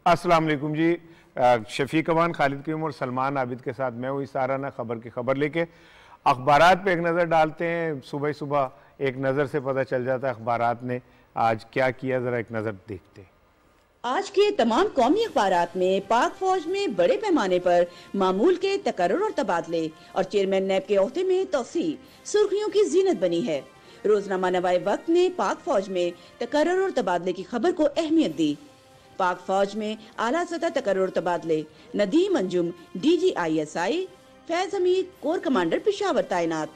अस्सलाम वालेकुम जी। शफीक अमान, खालिद कीम और सलमान आबिद के साथ मैं हूँ साराना खबर की खबर लेके। अखबारात पे एक नज़र डालते हैं। सुबह सुबह एक नज़र से पता चल जाता है अखबारात ने आज क्या किया, ज़रा एक नज़र देखते हैं। आज के तमाम कौमी अखबारात में पाक फौज में बड़े पैमाने पर मामूल के तकर्रुर और तबादले और चेयरमैन नैब के ओहदे में तोसी सुर्खियों की जीनत बनी है। रोजनामा नवाए वक्त ने पाक फौज में तकर्रुर और तबादले की खबर को अहमियत दी। पाक फौज में आला सतह तकर्रुर तबादले, Nadeem Anjum DGISI, Faiz Hameed corps commander Peshawar तैनात।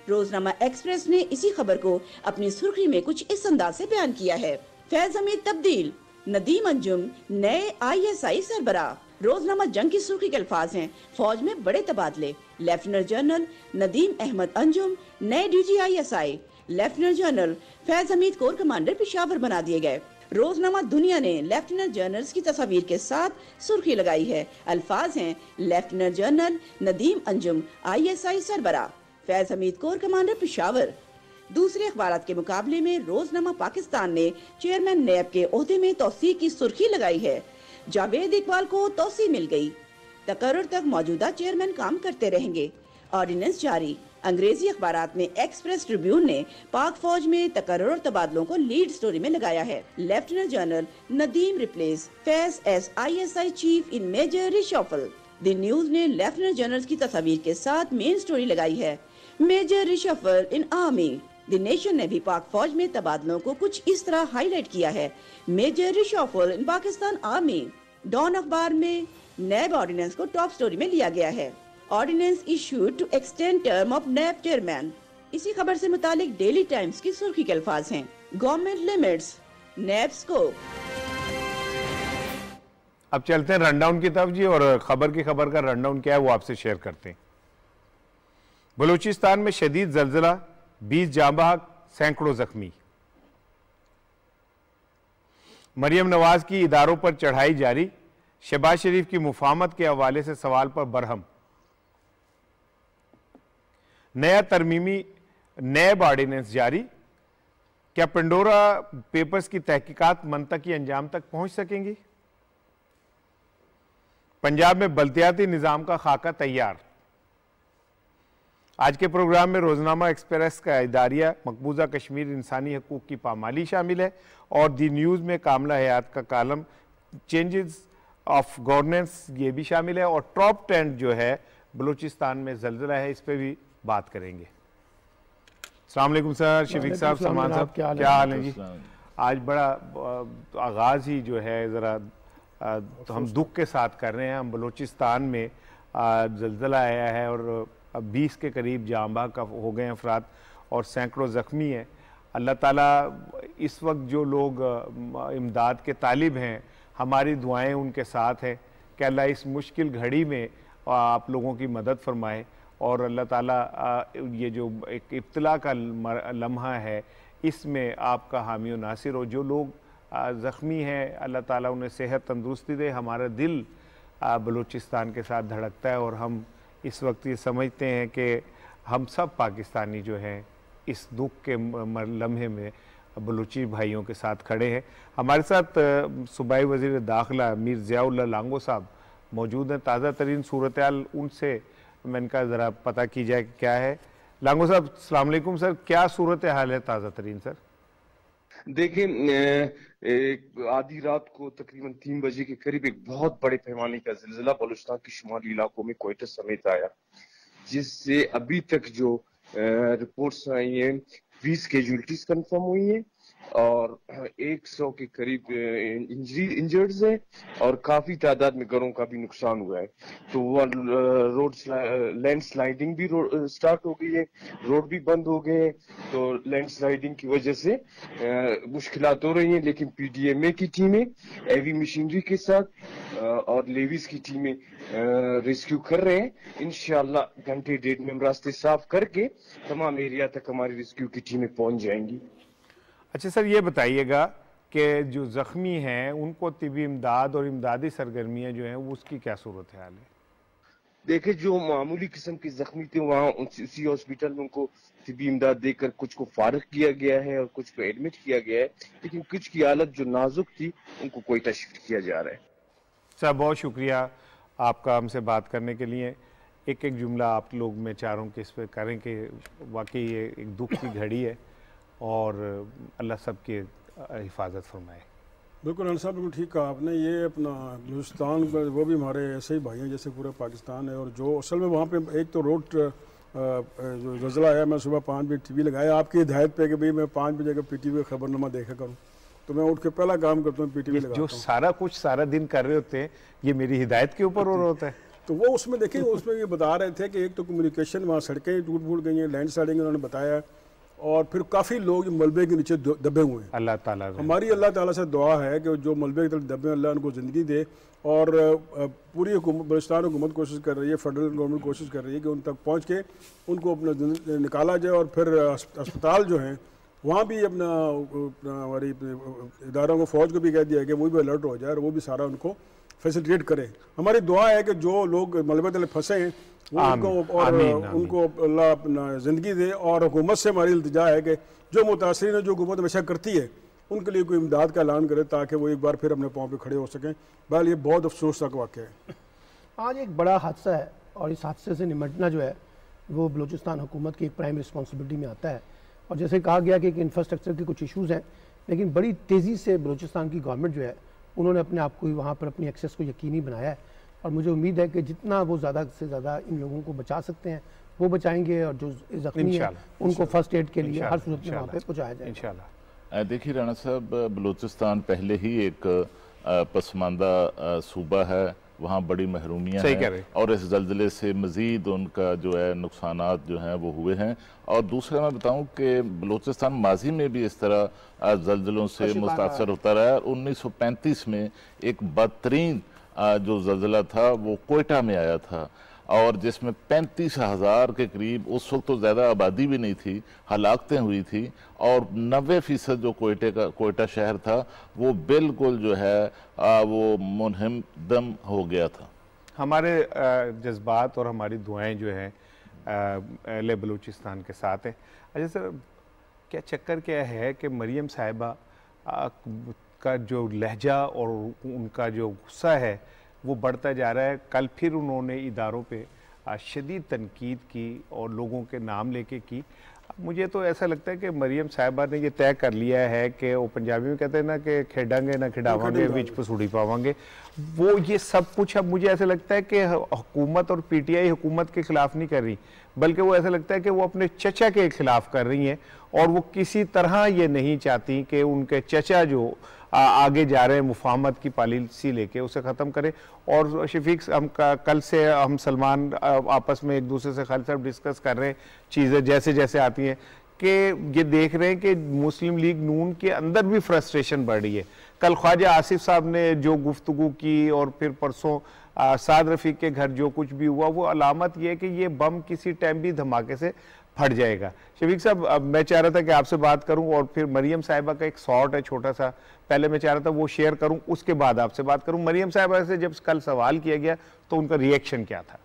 रोजनामा एक्सप्रेस ने इसी खबर को अपनी सुर्खी में कुछ इस अंदाज से बयान किया है। फैज हमीद तब्दील, नदीम अंजुम नए ISI सरबरा। रोजनामा जंग की सुर्खी के अल्फाज हैं, फौज में बड़े तबादले, लेफ्टिनेंट जनरल नदीम अहमद अंजुम नए DGISI, lieutenant general Faiz Hameed corps commander Peshawar बना दिए गए। रोजनामा दुनिया ने लेफ्टिनेंट जनरल्स की तस्वीर के साथ सुर्खी लगाई है। अल्फाज हैं, lieutenant general Nadeem Anjum ISI सरबरा, फैज हमीद कोर कमांडर पेशावर। दूसरे अखबारात के मुकाबले में रोजनामा पाकिस्तान ने चेयरमैन नैब के ओहदे में तौसीक की सुर्खी लगाई है। जावेद इकबाल को तौसी मिल गई, तकर्रुर तक मौजूदा चेयरमैन काम करते रहेंगे। ऑर्डिनेंस जारी। अंग्रेजी अखबारात में एक्सप्रेस ट्रिब्यून ने पाक फौज में तकर्रुर और तबादलों को लीड स्टोरी में लगाया है। Lieutenant general Nadeem replace Faiz as ISI chief in major reshuffle. The news ने लेफ्टिनेंट जनरल की तस्वीर के साथ मेन स्टोरी लगाई है, major reshuffle in army. The nation ने भी पाक फौज में तबादलों को कुछ इस तरह हाईलाइट किया है, major reshuffle in Pakistan army. Dawn अखबार में नैब ऑर्डिनेंस को टॉप स्टोरी में लिया गया है। Ordinance issued to extend term of NAB chairman. इसी खबर से मुतालिक डेली टाइम्स की सुर्खी के अल्फाज हैं, गवर्नमेंट लिमिट्स नैब स्कोप। अब चलते हैं रनडाउन की तरफ जी, और खबर का रनडाउन क्या है वो आपसे शेयर करते हैं। बलूचिस्तान में शदीद जल्जला, 20 जांबाहक, सैकड़ों जख्मी। मरियम नवाज की इदारों पर चढ़ाई जारी, शहबाज शरीफ की मुफाहमत के हवाले से सवाल पर बरहम। नया तरमीमी नैब ऑर्डिनेंस जारी, क्या पेंडोरा पेपर्स की तहकीकात मंतकी अंजाम तक पहुंच सकेंगी। पंजाब में बल्दियाती निजाम का खाका तैयार। आज के प्रोग्राम में रोजनामा एक्सप्रेस का इदारिया मकबूजा कश्मीर इंसानी हकूक की पामाली शामिल है, और दी न्यूज़ में कामला हयात का कालम चेंजेस ऑफ गवर्नेंस ये भी शामिल है, और टॉप 10 जो है बलूचिस्तान में जल्जला है, इस पर भी बात करेंगे। अस्सलाम वालेकुम सर, शफीक साहब, सलमान साहब, क्या हाल है जी। आज बड़ा आगाज़ ही जो है ज़रा तो हम दुख के साथ कर रहे हैं। हम बलूचिस्तान में जल्जला आया है और अब 20 के करीब जांबा का हो गए अफराद और सैकड़ों ज़ख्मी हैं। अल्लाह ताला इस वक्त जो लोग इमदाद के तालिब हैं, हमारी दुआएं उनके साथ हैं कि अल्लाह इस मुश्किल घड़ी में आप लोगों की मदद फरमाए, और अल्लाह ताला ये जो एक इब्तला का लम्हा है इसमें आपका हामी और नासिर हो। जो लोग ज़ख्मी हैं अल्लाह ताला उन्हें सेहत तंदुरुस्ती दे। हमारा दिल बलूचिस्तान के साथ धड़कता है, और हम इस वक्त ये समझते हैं कि हम सब पाकिस्तानी जो हैं इस दुख के लम्हे में बलूची भाइयों के साथ खड़े हैं। हमारे साथ सूबाई वज़ीर दाखिला मीर ज़ियाउल्लाह लांगो साहब मौजूद हैं। ताज़ा तरीन सूरत हाल उनसे मैंने कहा ज़रा पता की जाए कि क्या है। लांगो साहब, अस्सलाम वालेकुम सर, क्या सूरत हाल है ताज़ा तरीन सर। देखिए, आधी रात को तकरीबन 3 बजे के करीब एक बहुत बड़े पैमाने का जिलजिला बलूचिस्तान के शुमाली इलाकों में क्वेटा समेत आया, जिससे अभी तक जो रिपोर्ट्स आई हैं 20 कैजुअल्टीज कंफर्म हुई हैं और 100 के करीब इंजर्ड्स हैं, और काफी तादाद में घरों का भी नुकसान हुआ है। तो वो रोड लैंडस्लाइडिंग भी स्टार्ट हो गई है, रोड भी बंद हो गए हैं। तो लैंडस्लाइडिंग की वजह से मुश्किलात हो रही हैं, लेकिन PDMA की टीमें हैवी मशीनरी के साथ और लेविस की टीमें रेस्क्यू कर रहे हैं। इंशाल्लाह घंटे डेढ़ में हम रास्ते साफ करके तमाम एरिया तक हमारी रेस्क्यू की टीमें पहुंच जाएंगी। अच्छा सर, ये बताइएगा कि जो ज़ख्मी हैं उनको तिबी इमदाद और इमदादी सरगर्मियाँ जो हैं उसकी क्या सूरत हाल है। देखिए, जो मामूली किस्म के जख्मी थे वहाँ उसी हॉस्पिटल में उनको तिबी इमदाद देकर कुछ को फारिग किया गया है और कुछ को एडमिट किया गया है, लेकिन कुछ की हालत जो नाजुक थी उनको कोयटा शिफ्ट किया जा रहा है। सर बहुत शुक्रिया आपका हमसे बात करने के लिए। एक एक जुमला आप लोग में चारों के इस पर करें कि वाकई ये एक दुख की घड़ी है और अल्लाह सबकी हिफाजत फरमाए। बिल्कुल अनिल साहब, बिल्कुल ठीक कहा आपने। ये अपना बलूचिस्तान वो भी हमारे ऐसे ही भाई हैं जैसे पूरा पाकिस्तान है। और जो असल में वहाँ पे एक तो रोड जो ज़लज़ला आया, मैं सुबह 5 बजे टीवी लगाया आपकी हिदायत पे कि भाई मैं 5 बजे का पीटीवी खबरनामा देखा करूँ, तो मैं उठ के पहला काम करता हूँ पीटीवी लगाता हूँ। जो सारा कुछ सारा दिन कर रहे होते हैं ये मेरी हिदायत के ऊपर हो रहा होता है। तो वो उसमें देखें, उसमें ये बता रहे थे कि एक तो कम्युनिकेशन, वहाँ सड़कें टूट फूट गई हैं, लैंड स्लाइडिंग उन्होंने बताया, और फिर काफ़ी लोग मलबे के नीचे दबे हुए हैं। अल्लाह ताला हमारी अल्लाह ताला से दुआ है कि जो मलबे के दबे हैं अल्लाह उनको ज़िंदगी दे। और पूरी बलूचिस्तान हुकूमत कोशिश कर रही है, फेडरल गवर्नमेंट कोशिश कर रही है कि उन तक पहुँच के उनको अपना निकाला जाए। और फिर अस्पताल जो हैं वहाँ भी अपना हमारी इदारों को, फ़ौज को भी कह दिया है कि वो भी अलर्ट हो जाए और वो भी सारा उनको फैसिलिटेट करें। हमारी दुआ है कि जो लोग मलबे तले फंसे हैं उनको अल्लाह अपना ज़िंदगी दे। और हुकूमत से हमारी इल्तिजा है कि जो मुतासिरीन जो हुकूमत हमेशा करती है उनके लिए कोई इमदाद का ऐलान करे ताकि वो एक बार फिर अपने पाँव पे खड़े हो सकें। बहरहाल ये बहुत अफसोसनाक वाक़या है। आज एक बड़ा हादसा है और इस हादसे से निपटना जो है वो बलूचिस्तान हुकूमत की एक प्राइम रिस्पॉन्सिबिलिटी में आता है। और जैसे कहा गया कि इंफ्रास्ट्रक्चर के कुछ इशूज़ हैं, लेकिन बड़ी तेज़ी से बलूचिस्तान की गवर्नमेंट जो है उन्होंने अपने आप को वहाँ पर अपनी एक्सेस को यकीनी बनाया है। और मुझे उम्मीद है कि जितना वो ज़्यादा से ज़्यादा इन लोगों को बचा सकते हैं वो बचाएंगे, और जो ज़ख्मी हैं उनको फर्स्ट एड के लिए हर सूरत में वहाँ पे पहुँचाया जाए इंशाल्लाह। देखिए राणा साहब, बलूचिस्तान पहले ही एक पसमानदा सूबा है, वहाँ बड़ी महरूमियाँ हैं और इस जल्जले से मज़ीद उनका जो है नुकसानात जो हैं वो हुए हैं। और दूसरा मैं बताऊं कि बलूचिस्तान माजी में भी इस तरह जल्जलों से मुतासर होता रहा है। 1935 में एक बदतरीन जो जल्जला था वो कोयटा में आया था और जिसमें 35,000 के करीब, उस वक्त तो ज़्यादा आबादी भी नहीं थी, हलाकतें हुई थी और 90% जो कोयटा शहर था वो बिल्कुल जो है वो मुनहदम हो गया था। हमारे जज्बात और हमारी दुआएं जो हैं अहले बलूचिस्तान के साथ हैं। अच्छा सर, क्या चक्कर क्या है कि मरियम साहिबा का जो लहजा और उनका जो गुस्सा है वो बढ़ता जा रहा है। कल फिर उन्होंने इदारों पे शदीद तनकीद की और लोगों के नाम लेके की। मुझे तो ऐसा लगता है कि मरियम साहिबा ने ये तय कर लिया है कि वो पंजाबी में कहते हैं ना कि खेडांगे ना खिडावांगे विच पसूड़ी पावांगे, वो ये सब कुछ अब मुझे ऐसा लगता है कि हुकूमत और पीटीआई हुकूमत के खिलाफ नहीं कर रही, बल्कि वो ऐसा लगता है कि वो अपने चचा के खिलाफ कर रही हैं और वो किसी तरह ये नहीं चाहती कि उनके चचा जो आगे जा रहे हैं मुफाहमत की पॉलिसी लेके उसे ख़त्म करें। और शफीक, हम कल से हम सलमान आपस में एक दूसरे से खाली साहब डिस्कस कर रहे हैं चीज़ें जैसे जैसे आती हैं कि ये देख रहे हैं कि मुस्लिम लीग नून के अंदर भी फ्रस्ट्रेशन बढ़ रही है। कल ख्वाजा आसिफ साहब ने जो गुफ्तगू की और फिर परसों साद रफ़ीक के घर जो कुछ भी हुआ, वो अलामत ये है कि ये बम किसी टाइम भी धमाके से फट जाएगा। शफीक साहब, अब मैं चाह रहा था कि आपसे बात करूं और फिर मरियम साहिबा का एक शॉर्ट है छोटा सा, पहले मैं चाह रहा था वो शेयर करूं, उसके बाद आपसे बात करूं। मरियम साहिबा से जब कल सवाल किया गया तो उनका रिएक्शन क्या था?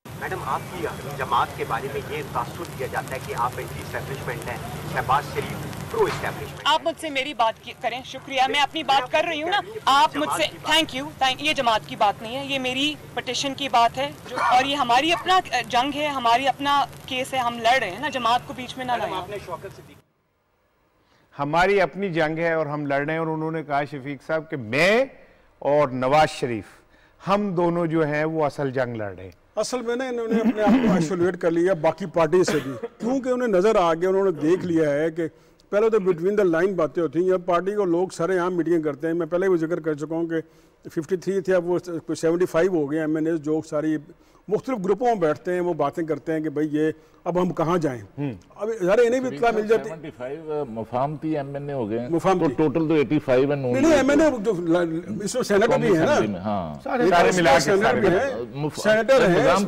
मैडम, आपकी जमात के बारे में ये तासुर दिया जाता है कि आप एंटी एस्टैब्लिशमेंट हैं, शहबाज शरीफ प्रो एस्टैब्लिशमेंट। आप मुझसे मेरी बात करें, शुक्रिया, मैं अपनी बात कर रही हूँ ना, आप मुझसे थैंक यू। ये जमात की बात नहीं है, ये मेरी पिटिशन की बात है जो, और ये हमारी अपना जंग है, हमारी अपना केस है, हम लड़ रहे हैं ना, जमात को बीच में ना लाएं। हमारी अपनी जंग है और हम लड़ रहे हैं। और उन्होंने कहा शफीक साहब कि मैं और नवाज शरीफ हम दोनों जो हैं वो असल जंग लड़ रहे हैं। असल में ना इन्होंने अपने आप को आइसोलेट कर लिया बाकी पार्टी से भी, क्योंकि उन्हें नज़र आ गया, उन्होंने देख लिया है कि पहले तो बिटवीन द लाइन बातें होती हैं, अब पार्टी को लोग सरेआम मीटिंग करते हैं। मैं पहले भी जिक्र कर चुका हूँ कि 53 थे, अब वो 75 हो गए MNAs जो सारी मुख्तलिफ ग्रुपों में बैठते हैं, वो बातें करते हैं कि भाई ये अब हम कहाँ जाएं। अब यार इन्हें भी इतना मिल जाती है। 75 मुफाहमती MNA हो गए, तो टोटल तो 85 है। नहीं MNA जो इसमें सेनेटर भी है ना, सारे मिला के सेनेटर हैं,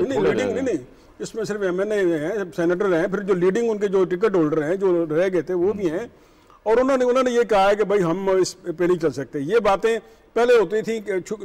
लीडिंग इसमें सिर्फ MNA हैं, सेनेटर हैं, फिर जो लीडिंग उनके जो टिकट होल्डर हैं जो रह गए थे वो भी हैं। और उन्होंने ये कहा है कि भाई हम इस पे नहीं चल सकते। ये बातें पहले होती थी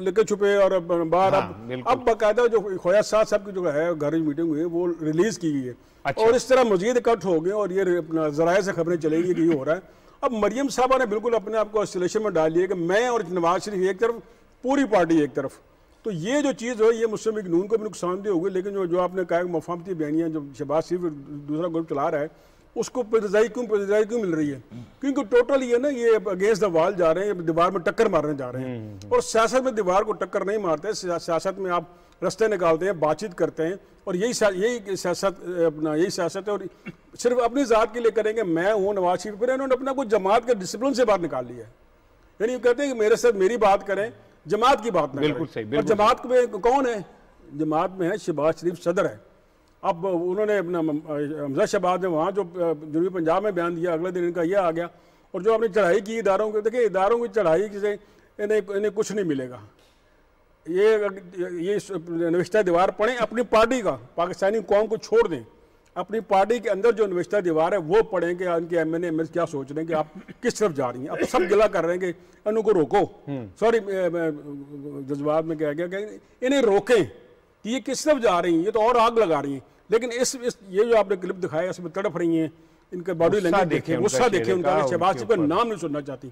लेके छुपे और बाहर, अब बाकायदा जो ख्वाजा साहब की जो है घर मीटिंग हुई है वो रिलीज की गई है। अच्छा। और इस तरह मजीद इकट्ठ हो गए और ये जराए से खबरें चलेगी कि ये हो रहा है। अब मरियम साहबा ने बिल्कुल अपने आप को ऑसिलेशन में डाल लिया कि मैं और नवाज शरीफ एक तरफ, पूरी पार्टी एक तरफ। तो ये जो चीज़ है ये मुस्लिम लीग नून को भी नुकसानदेह होगी, लेकिन जो आपने कहा मफामती बयानियाँ जो शहबाज शरीफ दूसरा ग्रुप चला रहा है उसको रजाई क्यों मिल रही है? क्योंकि टोटल ये ना ये अगेंस्ट द वॉल जा रहे हैं, दीवार में टक्कर मारने जा रहे हैं। और सियासत में दीवार को टक्कर नहीं मारते, सियासत में आप रास्ते निकालते हैं, बातचीत करते हैं, और यही सियासत है। और सिर्फ अपनी ज़ात के लिए करेंगे, मैं हूँ नवाज शरीफ, फिर इन्होंने अपना कुछ जमात के डिसिप्लिन से बाहर निकाल लिया है। यानी कहते हैं कि मेरे साथ मेरी बात करें, जमात की बात ना करें। और जमात में कौन है? जमात में है शहबाज शरीफ सदर है। अब उन्होंने अपना हमजा शहबाज ने वहाँ जो जनूबी पंजाब में बयान दिया, अगले दिन इनका यह आ गया। और जो आपने चढ़ाई की इदारों को, देखिए इदारों की चढ़ाई से इन्हें कुछ नहीं मिलेगा। ये नविश्ता दीवार पढ़ें, अपनी पार्टी का, पाकिस्तानी कौम को छोड़ दें, अपनी पार्टी के अंदर जो नविश्ता दीवार है वो पढ़ें कि उनके एमएनए एमएस क्या सोच रहे हैं कि आप किस तरफ जा रही हैं। अब सब गिला कर रहे हैं कि इनको रोको, सॉरी जज्बात में कहा गया कि इन्हें रोकें कि ये किस तरफ जा रही हैं, ये तो और आग लगा रही हैं। लेकिन ये जो आपने क्लिप दिखाया इसमें तड़प रही हैं, इनके बॉडी लैंग्वेज देखें, गुस्सा देखें उनका, शहबाज शरीफ का नाम नहीं सुनना चाहती।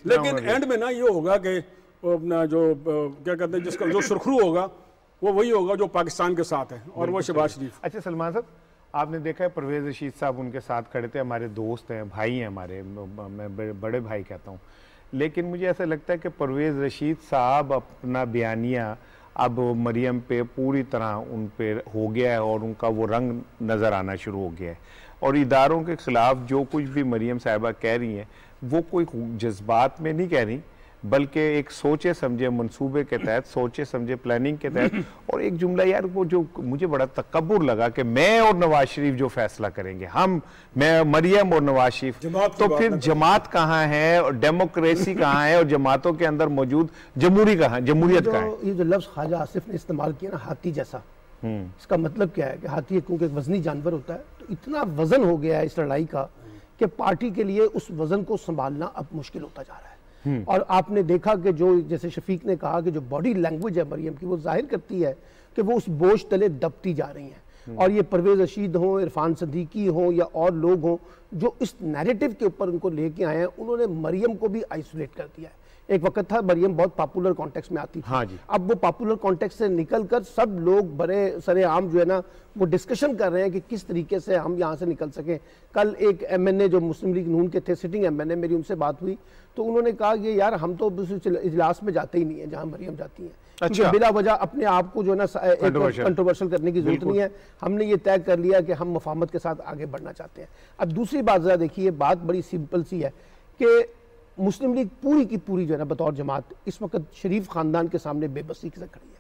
लेकिन एंड में ना ये होगा कि अपना जो क्या कहते हैं, जिसका जो सुरखरू होगा वो वही होगा जो पाकिस्तान के साथ है, और वो शहबाज शरीफ। अच्छा सलमान साहब, आपने देखा है परवेज रशीद साहब उनके साथ खड़े थे, हमारे दोस्त हैं, भाई हैं हमारे, मैं बड़े भाई कहता हूँ। लेकिन मुझे ऐसा लगता है कि परवेज रशीद साहब अपना बयानिया अब मरियम पे पूरी तरह उन पे हो गया है और उनका वो रंग नज़र आना शुरू हो गया है। और इदारों के ख़िलाफ़ जो कुछ भी मरियम साहिबा कह रही हैं वो कोई जज्बात में नहीं कह रही, बल्कि एक सोचे समझे मंसूबे के तहत, सोचे समझे प्लानिंग के तहत। और एक जुमला यार वो जो मुझे बड़ा तकब्बुर लगा कि मैं और नवाज शरीफ जो फैसला करेंगे, मैं मरियम और नवाज शरीफ, तो फिर जमात कहाँ है और डेमोक्रेसी कहाँ है और जमातों के अंदर मौजूद जमहूरियत कहाँ है? ये जो लफ्ज़ ख्वाजा आसिफ ने इस्तेमाल किया ना, हाथी जैसा, इसका मतलब क्या है कि हाथी क्योंकि एक वजनी जानवर होता है, तो इतना वजन हो गया है इस लड़ाई का कि पार्टी के लिए उस वजन को संभालना अब मुश्किल होता जा रहा है। और आपने देखा कि जो जैसे शफीक ने कहा कि जो बॉडी लैंग्वेज है मरियम की, वो जाहिर करती है कि वो उस बोझ तले दबती जा रही हैं। और ये परवेज रशीद हों, इरफान सदीकी हों या और लोग हों जो इस नैरेटिव के ऊपर उनको लेके आए हैं, उन्होंने मरियम को भी आइसोलेट कर दिया है। एक वक्त था मरियम बहुत पॉपुलर कॉन्टेक्स्ट में आती थी, हाँ जी। अब वो पॉपुलर कॉन्टेक्स्ट से निकलकर सब लोग बड़े सरेआम जो है ना वो डिस्कशन कर रहे हैं कि किस तरीके से हम यहाँ से निकल सकें। कल एक एमएनए जो मुस्लिम लीग नून के थे, सिटिंग एमएनए, मेरी उनसे बात हुई तो उन्होंने कहा कि यार हम तो इजलास में जाते ही नहीं है जहाँ मरियम जाती हैं। अच्छा। बिला वजह अपने आप को जो है ना कंट्रोवर्शियल करने की जरूरत नहीं है, हमने ये तय कर लिया कि हम मुफाहमत के साथ आगे बढ़ना चाहते हैं। अब दूसरी बात जरा देखिए, बात बड़ी सिंपल सी है कि मुस्लिम लीग पूरी की पूरी जो है ना बतौर जमात इस वक्त शरीफ खानदान के सामने बेबसी से खड़ी है।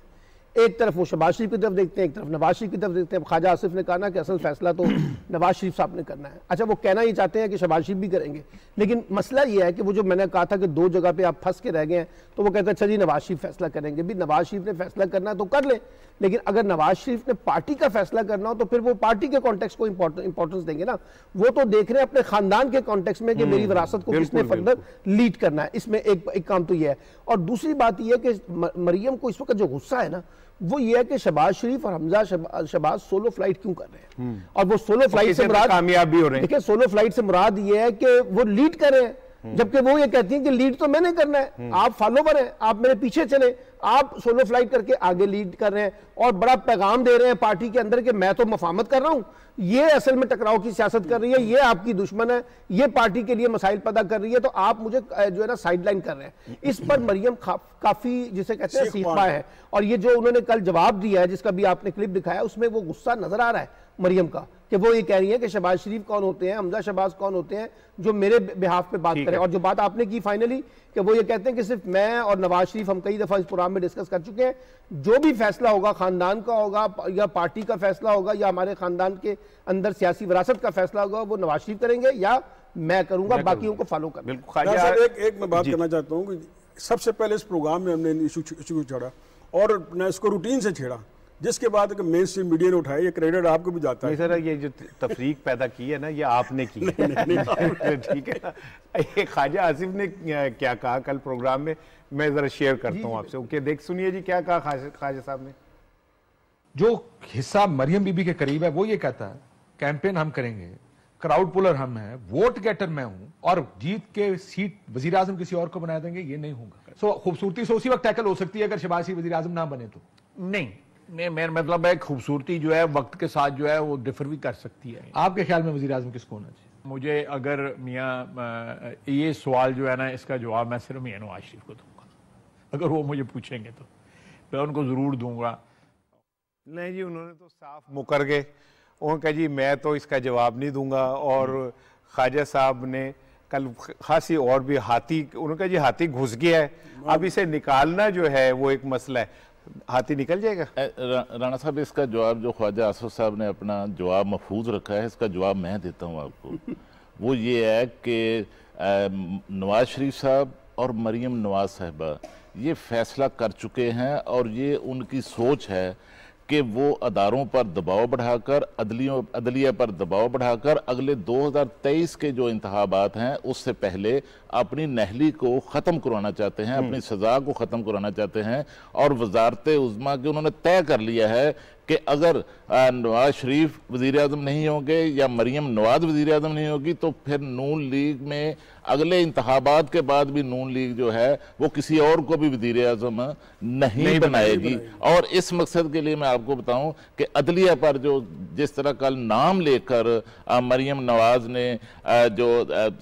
एक तरफ वो शहबाज शरीफ की तरफ देखते हैं, एक तरफ नवाज शरीफ की तरफ देखते हैं। ख्वाजा आसिफ ने कहा ना कि असल फैसला तो नवाज शरीफ साहब ने करना है। अच्छा, वो कहना ही चाहते हैं कि शहबाज शरीफ भी करेंगे, लेकिन मसला ये है कि वो जो मैंने कहा था कि दो जगह पे आप फंस के रह गए हैं, तो वो कहते हैं अच्छा जी नवाज शरीफ फैसला करेंगे। भी नवाज शरीफ ने फैसला करना है तो कर ले, लेकिन अगर नवाज शरीफ ने पार्टी का फैसला करना हो तो फिर वो पार्टी के कॉन्टेक्स्ट को इंपॉर्टेंस देंगे ना। वो तो देख रहे हैं अपने खानदान के कॉन्टेक्स्ट में कि मेरी विरासत को किसने फर्दर लीड करना है। इसमें एक काम तो ये है। और दूसरी बात यह है कि मरियम को इस वक्त जो गुस्सा है ना वो ये है कि शहबाज शरीफ और हमजा शहबाज सोलो फ्लाइट क्यों कर रहे हैं, और वो सोलो फ्लाइट से मुराद कामयाब भी हो रहे हैं। देखिए, सोलो फ्लाइट से मुराद ये है कि वो लीड कर रहे हैं, जबकि वो ये कहती हैं कि लीड तो मैंने करना है, आप फॉलोवर हैं, आप मेरे पीछे चले। आप सोलो फ्लाइट करके आगे लीड कर रहे हैं और बड़ा पैगाम दे रहे हैं पार्टी के अंदर कि मैं तो मुफाहमत कर रहा हूं। ये असल में टकराव की सियासत कर रही है, ये आपकी दुश्मन है, ये पार्टी के लिए मसाइल पैदा कर रही है, तो आप मुझे जो है ना साइडलाइन कर रहे हैं। इस पर मरियम काफी जिसे कहते हैं सीखा है। और ये जो उन्होंने कल जवाब दिया है, जिसका भी आपने क्लिप दिखाया, उसमें वो गुस्सा नजर आ रहा है मरियम का कि वो ये कह रही है कि शहबाज शरीफ कौन होते हैं, हमजा शहबाज कौन होते हैं जो मेरे बिहाफ पे बात करें। और जो बात आपने की फाइनली कि वो ये कहते हैं कि सिर्फ मैं और नवाज शरीफ, हम कई दफा इस प्रोग्राम में डिस्कस कर चुके हैं, जो भी फैसला होगा खानदान का होगा या पार्टी का फैसला होगा या हमारे खानदान के अंदर सियासी विरासत का फैसला होगा, वो नवाज शरीफ करेंगे या मैं करूंगा, बाकियों को फॉलो कर। एक मैं बात करना चाहता हूँ कि सबसे पहले इस प्रोग्राम में हमने इशू छेड़ा और न इसको रूटीन से छेड़ा, जिसके बाद मेन स्ट्रीम मीडिया ने उठाया। ये क्रेडिट आपको भी जाता है सर, ये जो तफरीक पैदा की है ना ये आपने की है। ठीक है ना। ये ख्वाजा आसिफ ने क्या कहा कल प्रोग्राम में, मैं जरा शेयर करता हूँ आपसे। ओके, देख सुनिए जी क्या कहा ख्वाजा साहब ने। जो हिस्सा मरियम बीबी के करीब है वो ये कहता है कैंपेन हम करेंगे, क्राउड पुलर हम हैं, वोट गेटर मैं हूं और जीत के सीट वजीर आजम किसी और को बना देंगे, ये नहीं होगा। सो खूबसूरती से उसी वक्त टैकल हो सकती है अगर शहबाज शरीफ वजीर आजम ना बने तो नहीं, मेरा मतलब है खूबसूरती जो है वक्त के साथ जो है वो डिफर भी कर सकती है। आपके ख्याल में वजीर आजम किसको होना चाहिए? मुझे अगर मियाँ ये सवाल जो है ना, इसका जवाब मैं सिर्फ मियाँ नवाज शरीफ को दूंगा। अगर वो मुझे पूछेंगे तो मैं उनको ज़रूर दूंगा। नहीं जी, उन्होंने तो साफ मुकर गए। उन्होंने कहा जी मैं तो इसका जवाब नहीं दूंगा। और ख्वाजा साहब ने कल खासी और भी हाथी, उन्होंने कहा जी हाथी घुस गया है, अब इसे निकालना जो है वो एक मसला है। हाथी निकल जाएगा। राणा साहब, इसका जवाब जो ख्वाजा आसफ साहब ने अपना जवाब महफूज रखा है, इसका जवाब मैं देता हूँ आपको। वो ये है कि नवाज शरीफ साहब और मरीम नवाज साहिबा ये फैसला कर चुके हैं और ये उनकी सोच है कि वो अदारों पर दबाव बढ़ाकर, अदलिया पर दबाव बढ़ाकर अगले 2023 के जो इंतखाबात हैं उससे पहले अपनी नहली को ख़त्म करवाना चाहते हैं, अपनी सज़ा को ख़त्म करवाना चाहते हैं। और वजारत उज़्मा के उन्होंने तय कर लिया है कि अगर नवाज शरीफ वज़ीर आज़म नहीं होंगे या मरीम नवाज वज़ीर आज़म नहीं होगी तो फिर नून लीग में अगले इंतखाबात के बाद भी नून लीग जो है वो किसी और को भी वज़ीर आज़म नहीं बनाएगी। और इस मकसद के लिए मैं आपको बताऊं कि अदलिया पर जो जिस तरह कल नाम लेकर मरीम नवाज ने जो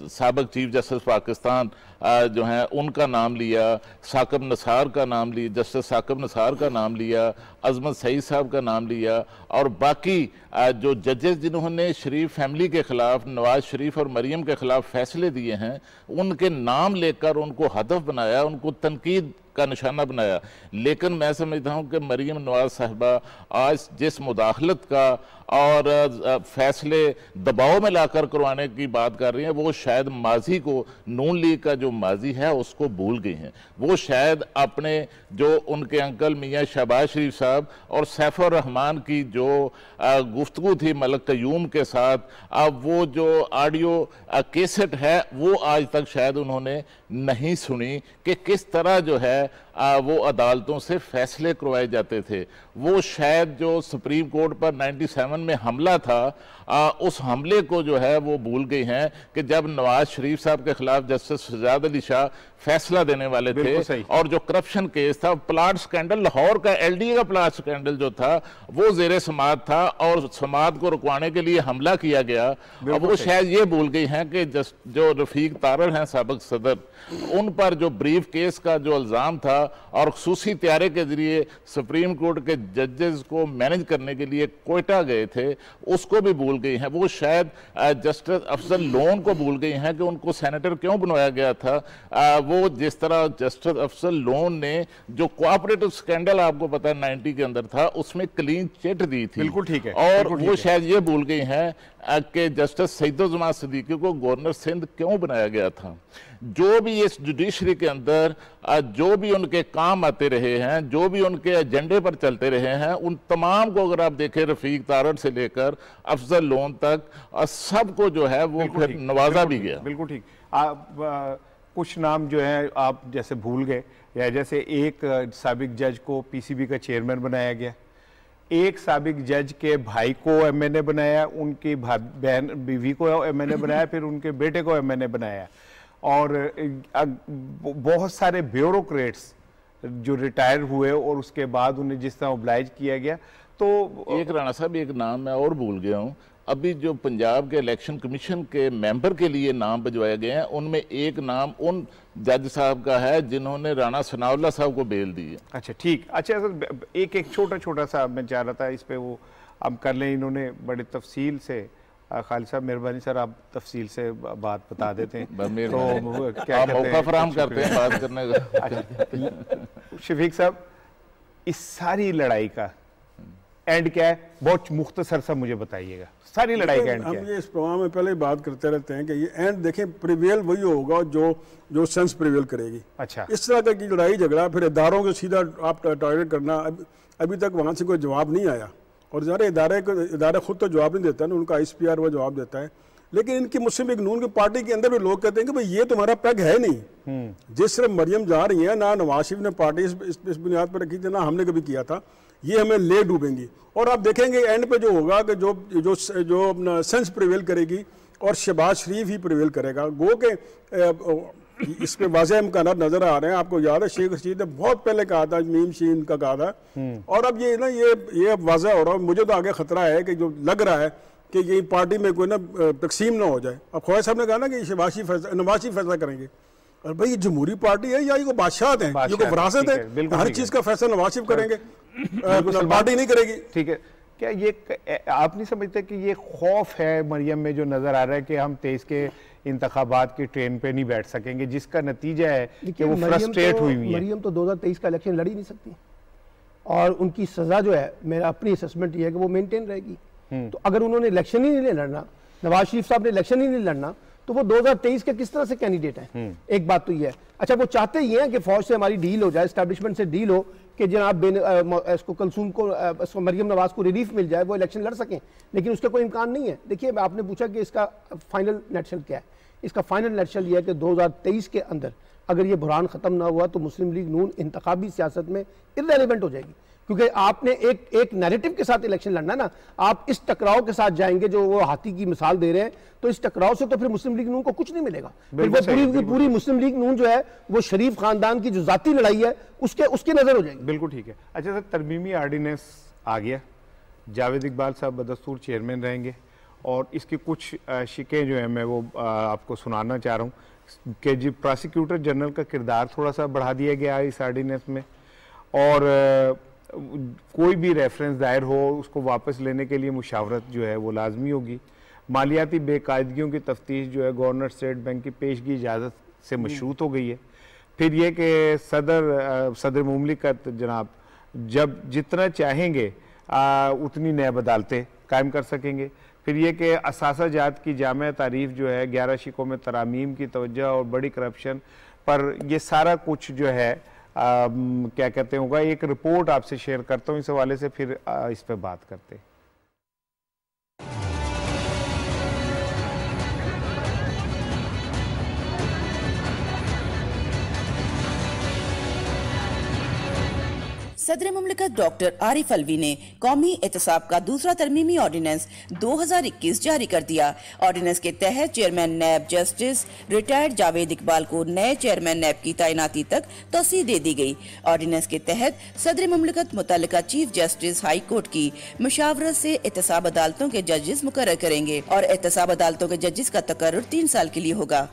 साबिक चीफ जस्टिस पाकिस्तान जो हैं उनका नाम लिया, साकिब नसार का नाम लिया, जस्टिस साकिब नसार का नाम लिया, अजमत सईद साहब का नाम लिया और बाकी जो जजेस जिन्होंने शरीफ फैमिली के ख़िलाफ़, नवाज शरीफ और मरीम के ख़िलाफ़ फैसले दिए हैं, उनके नाम लेकर उनको हदफ बनाया, उनको तनकीद का निशाना बनाया। लेकिन मैं समझता हूँ कि मरीम नवाज साहिबा आज जिस मुदाखलत का और फैसले दबाव में लाकर करवाने की बात कर रही हैं, वो शायद माजी को, नून लीग का जो माजी है उसको भूल गई हैं। वो शायद अपने जो उनके अंकल मियाँ शहबाज शरीफ साहब और सैफुर रहमान की जो गुफ्तगू थी मलक कयूम के साथ, अब वो जो ऑडियो कैसेट है वो आज तक शायद उन्होंने नहीं सुनी कि किस तरह जो है वो अदालतों से फैसले करवाए जाते थे। वो शायद जो सुप्रीम कोर्ट पर 97 में हमला था, उस हमले को जो है वो भूल गई हैं कि जब नवाज शरीफ साहब के खिलाफ जस्टिस शहजाद अली शाह फैसला देने वाले थे और जो करप्शन केस था, प्लाट स्कैंडल, लाहौर का एलडीए का प्लाट स्कैंडल जो था वो जेरे समात था और समात को रुकवाने के लिए हमला किया गया। अब वो शायद ये भूल गई हैं कि जो रफीक तारड़ हैं साबिक सदर, उन पर जो ब्रीफ केस का जो इल्ज़ाम था और खसूसी त्यारे के जरिए सुप्रीम कोर्ट के जजेस को मैनेज करने के लिए कोयटा गए थे, उसको भी भूल गई हैं। वो शायद जस्टिस अफजल लोन को भूल गई हैं कि उनको सेनेटर क्यों बनवाया गया था। वो जिस तरह जस्टिस अफजल लोन ने जो कोऑपरेटिव स्कैंडल आपको पता है 90 के अंदर था, उसमें क्लीन चिट दी थी। बिल्कुल ठीक है। और वो शायद ये भूल गई हैं कि जस्टिस सईदुज़्ज़मान सिद्दीकी को गवर्नर सिंध क्यों बनाया गया था। जो भी इस जुडिशरी के अंदर जो भी उनके काम आते रहे हैं, जो भी उनके एजेंडे पर चलते रहे हैं, उन तमाम को अगर आप देखें, रफीक तारड़ से लेकर अफजल लोन तक, सबको जो है वो फिर नवाजा भी गया। बिल्कुल ठीक। कुछ नाम जो है आप जैसे भूल गए, या जैसे एक साबिक जज को पीसीबी का चेयरमैन बनाया गया, एक साबिक जज के भाई को एमएनए बनाया, उनकी बहन बीवी को एमएनए बनाया, फिर उनके बेटे को एमएनए बनाया। और बहुत सारे ब्यूरोक्रेट्स जो रिटायर हुए और उसके बाद उन्हें जिस तरह ओब्लाइज किया गया। तो एक राणा साहब, एक नाम मैं और भूल गया हूँ, अभी जो पंजाब के इलेक्शन कमीशन के मेंबर के लिए नाम भिजवाए गए हैं, उनमें एक नाम उन जज साहब का है जिन्होंने राणा सनाउल्लाह साहब को बेल दी है। अच्छा ठीक। अच्छा सर, एक छोटा सा मैं चाह रहा था इस पे वो हम कर लें। इन्होंने बड़े तफसील से, खालिद साहब मेहरबानी सर आप तफसील से बात बता देते हैं तो क्या मौका फराहम करते हैं बात करने का। शफीक साहब, इस सारी लड़ाई का एंड क्या है, बहुत मुख्तसर सा मुझे बताइएगा, सारी लड़ाई का एंड क्या है? हम ये इस प्रोग्राम में पहले बात करते रहते हैं कि ये एंड देखें, प्रिवेल वही होगा जो सेंस प्रिवेल करेगी। अच्छा, इस तरह का लड़ाई झगड़ा फिर इदारों को सीधा आप टारगेट करना, अभी तक वहाँ से कोई जवाब नहीं आया। और ज़रा इदारा खुद तो जवाब नहीं देता ना, उनका ISPR वो जवाब देता है। लेकिन इनकी मुस्लिम लीग नून की पार्टी के अंदर भी लोग कहते हैं कि भाई ये तुम्हारा पैग है नहीं। जिस तरह मरियम जा रही है ना, नवाज शरीफ ने पार्टी इस बुनियाद पर रखी थी, ना हमने कभी किया था, ये हमें ले डूबेंगी। और आप देखेंगे एंड पे जो होगा कि जो अपना सेंस प्रिवेल करेगी, और शहबाज शरीफ ही प्रिवेल करेगा। गो के इस पे वाज़ेह इम्कान नजर आ रहे हैं। आपको याद है शेख रशीद ने बहुत पहले कहा था, मीम शीन का कहा था, और अब ये ना ये अब वाज़ेह हो रहा है। मुझे तो आगे खतरा है कि जो लग रहा है कि ये पार्टी में कोई ना तकसीम ना हो जाए। अब ख्वाजा साहब ने कहा ना कि नवाज शरीफ फैसला करेंगे, और भाई ये जमहूरी पार्टी है या ये को बादशाह हैं, ये को विरासत है, हर चीज का फैसला नवाज शरीफ करेंगे, पार्टी नहीं करेगी। ठीक है, क्या ये आप नहीं समझते कि ये खौफ है मरियम में जो नजर आ रहा है कि हम 23 के इंतखाबात की ट्रेन पे नहीं बैठ सकेंगे, जिसका नतीजा है कि वो फ्रस्ट्रेट हुई है। मरियम तो 2023 का इलेक्शन लड़ ही नहीं सकती, और उनकी सजा जो है, मेरा अपनी असेसमेंट ये है कि वो मेंटेन रहेगी। तो अगर उन्होंने इलेक्शन ही नहीं लड़ना, नवाज शरीफ साहब ने इलेक्शन ही नहीं लड़ना, तो वो 2023 के किस तरह से कैंडिडेट हैं? एक बात तो ये है। अच्छा, वो चाहते ही हैं कि फौज से हमारी डील हो जाए, एस्टैब्लिशमेंट से डील हो कि जनाब इसको कलसूम को मरियम नवाज को रिलीफ मिल जाए, वो इलेक्शन लड़ सकें, लेकिन उसका कोई इम्कान नहीं है। देखिए, आपने पूछा कि इसका फाइनल नेटशल क्या है। इसका फाइनल नेटशल ये है कि 2023 के अंदर अगर ये बुरान खत्म ना हुआ तो मुस्लिम लीग नून इंतखाबी सियासत में इर्रेलेवेंट हो जाएगी, क्योंकि आपने एक नैरेटिव के साथ इलेक्शन लड़ना ना। आप इस टकराव के साथ जाएंगे जो वो हाथी की मिसाल दे रहे हैं, तो इस टकराव से तो फिर मुस्लिम लीग नून को कुछ नहीं मिलेगा। फिर वो पूरी मुस्लिम लीग नून जो है वो शरीफ खानदान की जो जाती लड़ाई है उसके नजर हो जाएगी। बिल्कुल ठीक है। अच्छा सर, तरमीमी आर्डिनेंस आ गया, जावेद इकबाल साहब बदस्तूर चेयरमैन रहेंगे, और इसकी कुछ शिकें जो है मैं वो आपको सुनाना चाह रहा हूँ कि जी प्रोसिक्यूटर जनरल का किरदार थोड़ा सा बढ़ा दिया गया है इस आर्डिनेंस में, और कोई भी रेफरेंस दायर हो उसको वापस लेने के लिए मुशावरत जो है वो लाजमी होगी। मालियाती बेकायदगियों की तफ्तीश जो है गवर्नर स्टेट बैंक की पेशगी इजाज़त से मशरूत हो गई है। फिर ये कि सदर मुमलिकत जनाब जब जितना चाहेंगे उतनी नए अदालतें कायम कर सकेंगे। फिर ये कि असासा जात की जामिया तारीफ जो है 11 शिकों में तरामीम की तवज्जो और बड़ी करप्शन पर, ये सारा कुछ जो है क्या कहते होगा, एक रिपोर्ट आपसे शेयर करता हूँ इस हवाले से, फिर इस पे बात करते हैं। सदर मुमलिकत डॉक्टर आरिफ अलवी ने कौमी एहतसाब का दूसरा तरमीमी ऑर्डिनेंस 2021 जारी कर दिया। ऑर्डिनेंस के तहत chairman NAB justice retired Javed Iqbal को नए चेयरमैन नैब की तैनाती तक तौसीह दे दी गई। ऑर्डिनेंस के तहत सदर मुमलिकत मुतल्लिका चीफ जस्टिस हाई कोर्ट की मुशावरत से एहतसाब अदालतों के जजेस मुकर्रर करेंगे, और एहतसाब अदालतों के जजेस का तकर्रुर 3 साल के लिए होगा।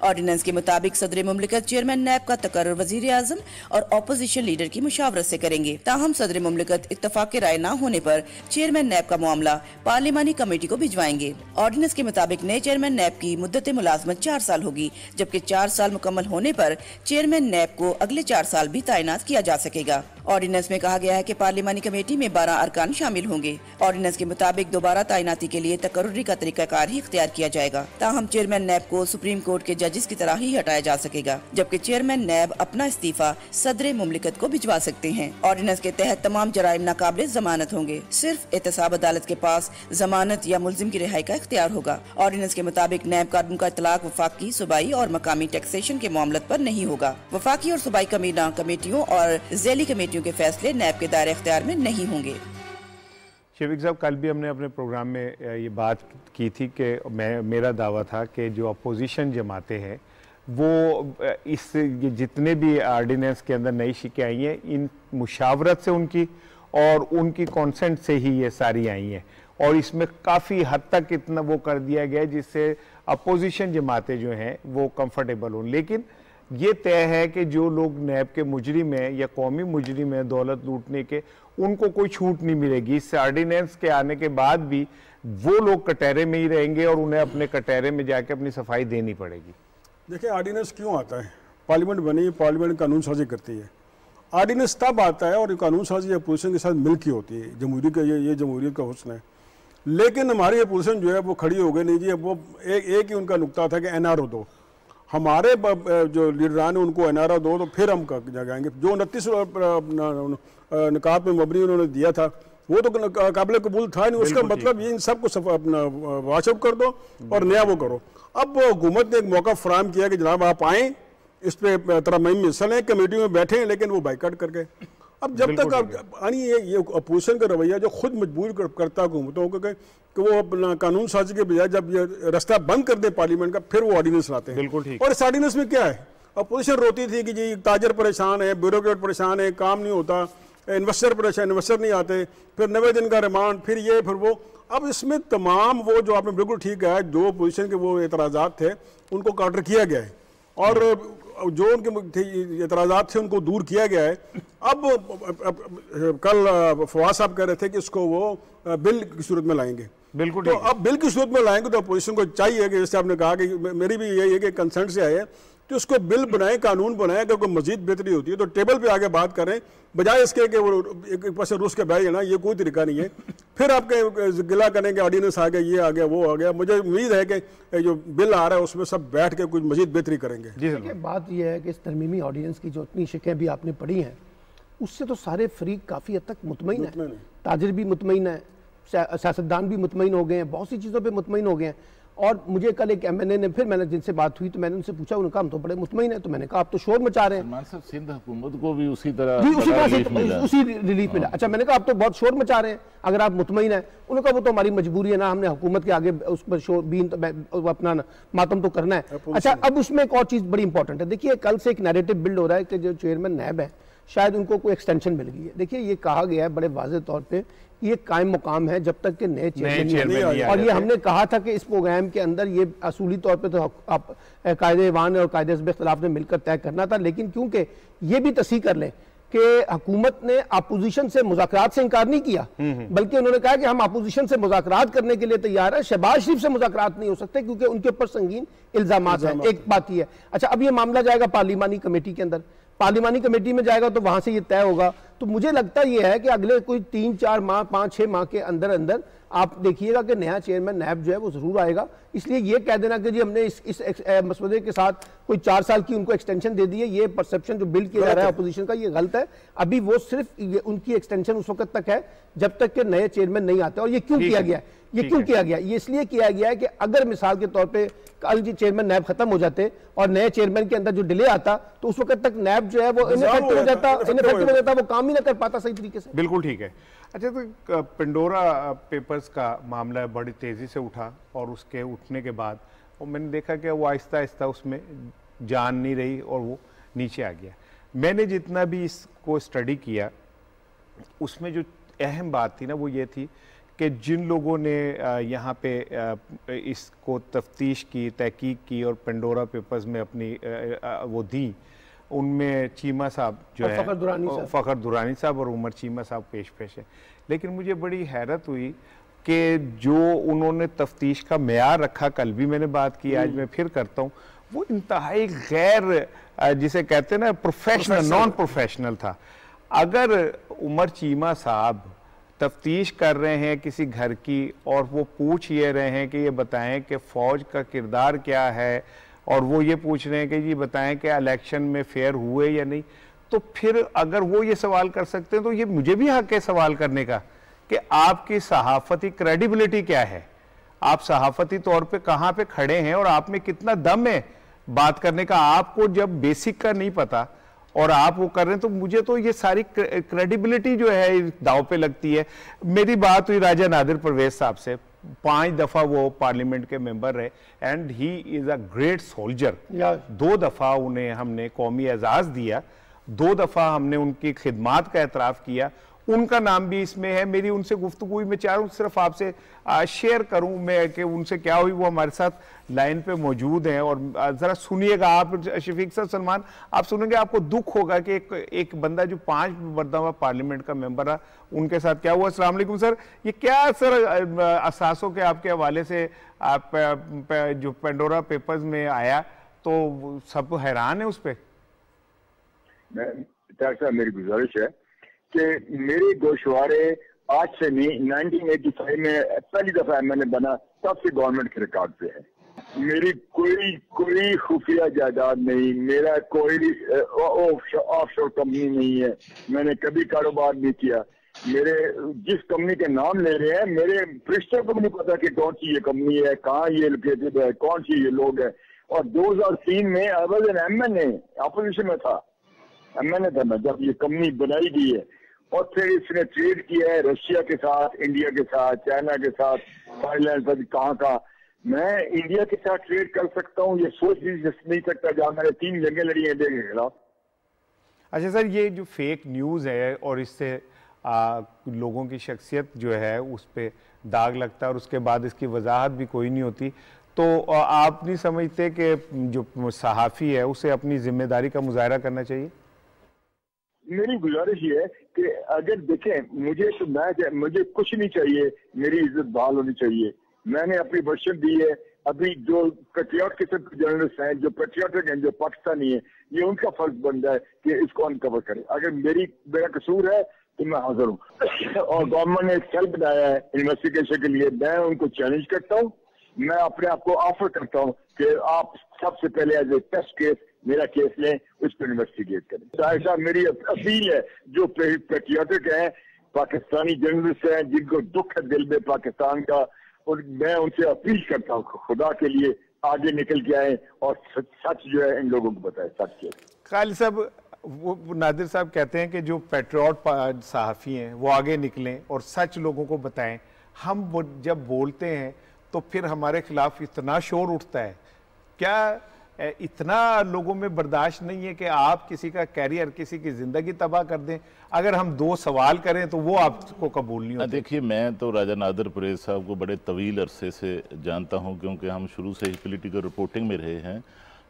ऑर्डिनेंस के मुताबिक सदर मुमलिकत चेयरमैन नैब का तकर्रुर वजीर आजम और ऑपोजिशन लीडर की मुशावरत से करेंगे। ताहम सदर मुमलिकत इत्तफाक राय न होने पर चेयरमैन नैब का मामला पार्लिमानी कमेटी को भिजवाएंगे। ऑर्डिनेंस के मुताबिक नए चेयरमैन नैब की मुद्दत मुलाजमत 4 साल होगी, जबकि 4 साल मुकम्मल होने पर चेयरमैन नैब को अगले 4 साल भी तैनात किया जा सकेगा। ऑर्डिनेंस में कहा गया है कि पार्लिमानी कमेटी में 12 अरकान शामिल होंगे। ऑर्डिनेंस के मुताबिक दोबारा तैनाती के लिए तकर्रुरी का तरीकाकार ही इख्तियार किया जाएगा। ताहम चेयरमैन नैब को सुप्रीम कोर्ट के जजेस की तरह ही हटाया जा सकेगा, जबकि चेयरमैन नैब अपना इस्तीफा सदर मुमलिकत को भिजवा सकते हैं। ऑर्डिनेंस के तहत तमाम जराइम नाकाबिले जमानत होंगे, सिर्फ एहतसाब अदालत के पास जमानत या मुल्जिम की रिहाई का इख्तियार होगा। ऑर्डिनेंस के मुताबिक नैब कानून का इतलाक वफाकी, सूबाई और मकामी टैक्सेशन के मामलों पर नहीं होगा। वफाकी और सूबाई कमीना कमेटियों और ज़ैली कमेटियों के फैसले नैब के दायरे इख्तियार में नहीं होंगे। शफीक साहब, कल भी हमने अपने प्रोग्राम में ये बात की थी कि मेरा दावा था कि जो अपोजिशन जमाते हैं वो इस जितने भी आर्डिनेंस के अंदर नई शिकें आई हैं, इन मुशावरत से उनकी और उनकी कॉन्सेंट से ही ये सारी आई हैं, और इसमें काफ़ी हद तक इतना वो कर दिया गया जिससे अपोजिशन जमातें जो हैं वो कंफर्टेबल हों। लेकिन ये तय है कि जो लोग नैब के मुजरिम हैं या कौमी मुजरिम हैं दौलत लूटने के, उनको कोई छूट नहीं मिलेगी। इस आर्डिनेंस के आने के बाद भी वो लोग कटहरे में ही रहेंगे और उन्हें अपने कटहरे में जाके अपनी सफाई देनी पड़ेगी। देखिए, आर्डिनेंस क्यों आता है? पार्लियामेंट बनी, पार्लियामेंट कानून साजी करती है। आर्डिनेंस तब आता है और कानून साजी अपोजिशन के साथ मिल के होती है। जमहूरियत का ये जमहूरियत का हुस्न है। लेकिन हमारी अपोजिशन जो है वो खड़ी हो गई, नहीं जी, वो एक ही उनका नुकता था कि एनआरओ दो, हमारे जो लीडरान है उनको एनआरओ दो तो फिर हम जाएंगे। जो 29 निकात में मबनी उन्होंने दिया था वो तो काबिल कबूल था नहीं। उसका मतलब ये इन सबको अपना वाशअप कर दो और नया वो करो। अब हुकूमत ने एक मौका फराहम किया कि जनाब आप आएँ, इस पर तरमीम में हिस्सा लें, कमेटी में बैठे, लेकिन वो बाइकाट कर गए। अब जब तक यानी ये अपोजिशन का रवैया जो खुद मजबूर करता हुकूमतों को कि वो अपना कानून साजी के बजाय जब ये रास्ता बंद कर दे पार्लियामेंट का, फिर वो ऑर्डिनेंस लाते हैं। बिल्कुल ठीक। और इस ऑर्डिनेंस में क्या है, अपोजिशन रोती थी कि जी ताजर परेशान है, ब्यूरोक्रेट परेशान है, काम नहीं होता, इन्वेस्टर परेशान, इन्वेस्टर नहीं आते, फिर 90 दिन का रिमांड, फिर ये फिर वो। अब इसमें तमाम वो जो आपने बिल्कुल ठीक कहा, जो अपोजिशन के वो एतराज़ात थे उनको काउंटर किया गया है और जो उनके एतराज़ात थे उनको दूर किया गया है। अब कल फवाद साहब कह रहे थे कि इसको वो बिल की सूरत में लाएंगे। बिल्कुल। तो अब बिल की सूरत में लाएंगे तो अपोजिशन को चाहिए कि जैसे आपने कहा कि मेरी भी यही है कि कंसर्न से आए कि उसको बिल बनाए, कानून बनाए, अगर कोई मजीद बेहतरी होती है तो टेबल पे आके बात करें, बजाय इसके कि वो एक पास रूस के बैठ जाना, ये कोई तरीका नहीं है। फिर आपके गिला करेंगे ऑर्डिनेंस आ गया, ये आ गया, वो आ गया। मुझे उम्मीद है कि जो बिल आ रहा है उसमें सब बैठ के कुछ मजीद बेहतरी करेंगे। जी बात यह है कि इस तरमीमी ऑर्डिनेंस की जो इतनी शिकें भी आपने पढ़ी हैं उससे तो सारे फरीक काफ़ी हद तक मुतमईन है। ताजिर भी मुतमईन है, सियासतदान भी मुतमईन हो गए हैं, बहुत सी चीज़ों पे मुतमईन हो गए हैं। और मुझे कल एक MNA ने, फिर मैंने जिनसे बात हुई तो मैंने उनसे पूछा, उनका हम तो बड़े मुतमईन है। तो मैंने कहा आप तो शोर मचा रहे हैं। सिंध हुकूमत को भी उसी तरह उसी रिलीफ मिला। अच्छा, मैंने कहा आप तो बहुत शोर मचा रहे हैं अगर आप मुतमईन है। उन्होंने कहा वो तो हमारी मजबूरी है ना, हमने हुकूमत के आगे उस पर शोर बीन अपना मातम तो करना है। अच्छा, अब उसमें एक और चीज़ बड़ी इंपॉर्टेंट है। देखिए कल से एक नैरेटिव बिल्ड हो रहा है कि जो चेयरमैन नैब है शायद उनको कोई एक्सटेंशन मिल गई है। देखिए ये कहा गया है बड़े वाज़ेह तौर पे, ये कायम मुकाम है जब तक के नए चेयरमैन। और ये हमने कहा था कि इस प्रोग्राम के अंदर ये असूली तौर पे तो आप कायदे-ए-वान और कायदे-ए-इख्तिलाफ ने मिलकर तय करना था। लेकिन क्योंकि ये भी तस्हीह कर लें कि हुकूमत ने अपोजिशन से मुज़ाकरात से इनकार नहीं किया, बल्कि उन्होंने कहा कि हम अपोजिशन से मुज़ाकरात करने के लिए तैयार है, शहबाज शरीफ से मुज़ाकरात नहीं हो सकते क्योंकि उनके ऊपर संगीन इल्जामात हैं। एक बात ही है। अच्छा, अब ये मामला जाएगा पार्लिमानी कमेटी के अंदर, पार्लिमानी कमेटी में जाएगा तो वहां से ये तय होगा। तो मुझे लगता ये है कि अगले कोई 3-4 माह, 5-6 माह के अंदर अंदर आप देखिएगा कि नया चेयरमैन नैब जो है वो जरूर आएगा। इसलिए ये कह देना कि जी हमने इस मसवदे के साथ कोई 4 साल की उनको एक्सटेंशन दे दी है, ये परसेप्शन जो बिल्ड किया जा रहा है अपोजिशन का, ये गलत है। अभी वो सिर्फ उनकी एक्सटेंशन उस वक्त तक है जब तक के नए चेयरमैन नहीं आते। और ये क्यों किया गया है? ये क्यों किया गया? ये इसलिए किया गया है कि अगर मिसाल के तौर पे कल जी चेयरमैन नैब खत्म हो जाते और नए चेयरमैन के अंदर जो डिले आता तो उस वक्त तक नैब जो है वो इनफेक्टिव हो जाता, वो काम ही ना कर पाता सही तरीके से। बिल्कुल ठीक है। अच्छा, तो पेंडोरा पेपर्स का मामला बड़ी तेजी से उठा और उसके उठने के बाद और मैंने देखा कि वो आहिस्ता आहिस्ता उसमें जान नहीं रही और वो नीचे आ गया। मैंने जितना भी इसको स्टडी किया उसमें जो अहम बात थी ना वो ये थी कि जिन लोगों ने यहाँ पे इसको तफ्तीश की, तहकीक की और पेंडोरा पेपर्स में अपनी वो दी, उनमें चीमा साहब जो है, फ़खर दुरानी साहब और उमर चीमा साहब पेश है। लेकिन मुझे बड़ी हैरत हुई कि जो उन्होंने तफ्तीश का मेयार रखा, कल भी मैंने बात की, आज मैं फिर करता हूँ, वो इंतहाई गैर जिसे कहते हैं ना प्रोफेशनल, नॉन प्रोफेशनल था। अगर उमर चीमा साहब तफ्तीश कर रहे हैं किसी घर की और वो पूछ ये रहे हैं कि ये बताएं कि फ़ौज का किरदार क्या है, और वो ये पूछ रहे हैं कि जी बताएं कि इलेक्शन में फेयर हुए या नहीं, तो फिर अगर वो ये सवाल कर सकते हैं तो ये मुझे भी हक है सवाल करने का कि आपकी सहाफ़ती क्रेडिबिलिटी क्या है, आप सहाफ़ती तौर पे कहाँ पे खड़े हैं और आप में कितना दम है बात करने का। आपको जब बेसिक का नहीं पता और आप वो कर रहे हैं तो मुझे तो ये सारी क्रेडिबिलिटी जो है दाव पे लगती है। मेरी बात हुई राजा नादिर परवेज साहब से, 5 दफा वो पार्लियामेंट के मेंबर रहे and he is a great soldier. 2 दफा उन्हें हमने कौमी एजाज दिया, 2 दफा हमने उनकी खिदमात का एतराफ़ किया, उनका नाम भी इसमें है। मेरी उनसे गुफ्तगू मैं चाह रहा हूँ सिर्फ आपसे शेयर करूँ मैं कि उनसे क्या हुई। वो हमारे साथ लाइन पे मौजूद हैं और ज़रा सुनिएगा आप। शफीक साहब, सलमान, आप सुनेंगे आपको दुख होगा कि एक बंदा जो 5 मरतबा पार्लियामेंट का मेंबर रहा, उनके साथ क्या हुआ। अस्सलाम वालेकुम सर, ये क्या सर असासों के आपके हवाले से आप जो पेंडोरा पेपर्स में आया तो सब हैरान है उस पर? मेरी गुजारिश है कि मेरे गोशवारे आज से नहीं, 1985 में पहली दफा मैंने बना, तब से गवर्नमेंट के रिकॉर्ड पे है। मेरी कोई खुफिया जायदाद नहीं, मेरा कोई ऑफशोर कंपनी नहीं है, मैंने कभी कारोबार नहीं किया। मेरे जिस कंपनी के नाम ले रहे हैं, मेरे फरिश्तों को भी नहीं पता कि कौन सी ये कंपनी है, कहाँ ये लोकेटेड है, कौन सी ये लोग है। और 2003 में I was an MNA, opposition में था, मैंने था जब ये कंपनी बनाई गई है, और फिर इसने ट्रेड किया है रशिया के साथ, इंडिया के साथ, चाइना के साथ, थाईलैंड पर, कहाँ मैं इंडिया के साथ ट्रेड कर सकता हूँ, ये सोच भी नहीं सकता, जहाँ मैंने 3 जंगें लड़ी हैं इंडिया के खिलाफ। अच्छा सर, ये जो फेक न्यूज़ है और इससे लोगों की शख्सियत जो है उस पर दाग लगता है और उसके बाद इसकी वजाहत भी कोई नहीं होती, तो आप नहीं समझते कि जो सहाफ़ी है उसे अपनी जिम्मेदारी का मुजाहरा करना चाहिए? मेरी गुजारिश ये है कि अगर देखें, मुझे कुछ नहीं चाहिए, मेरी इज्जत बहाल होनी चाहिए। मैंने अपनी वर्षन दी है। अभी जो पेट्रियाट किस्म के जर्नलिस्ट हैं, जो पेट्रियाटिक हैं, जो पाकिस्तानी है, ये उनका फर्ज बनता है कि इसको अनकवर करें। अगर मेरा कसूर है तो मैं हाजिर हूँ। और गवर्नमेंट ने एक सेल बनाया है इन्वेस्टिगेशन के लिए, मैं उनको चैलेंज करता हूँ। मैं अपने आप को ऑफर करता हूँ कि आप सबसे पहले एज ए टेस्ट केस मेरा केस लें, उस पर इन्वेस्टिगेट करें। साहब, मेरी अपील है, जो पेट्रियाटिक हैं, पाकिस्तानी जर्नलिस्ट हैं, जिनको दुख है दिल में पाकिस्तान का, और मैं उनसे अपील करता हूँ खुदा के लिए आगे निकल के आए और सच जो है इन लोगों को बताए। सच के खालिद साहब, वो नादिर साहब कहते हैं कि जो पेट्रियाट सहाफ़ी हैं वो आगे निकलें और सच लोगों को बताएं। हम जब बोलते हैं तो फिर हमारे खिलाफ इतना शोर उठता है, क्या इतना लोगों में बर्दाश्त नहीं है कि आप किसी का कैरियर, किसी की ज़िंदगी तबाह कर दें? अगर हम 2 सवाल करें तो वो आपको कबूल नहीं होता। देखिए, मैं तो राजा नादिर परवेज़ साहब को बड़े तवील अरसे से जानता हूं, क्योंकि हम शुरू से ही पॉलिटिकल रिपोर्टिंग में रहे हैं।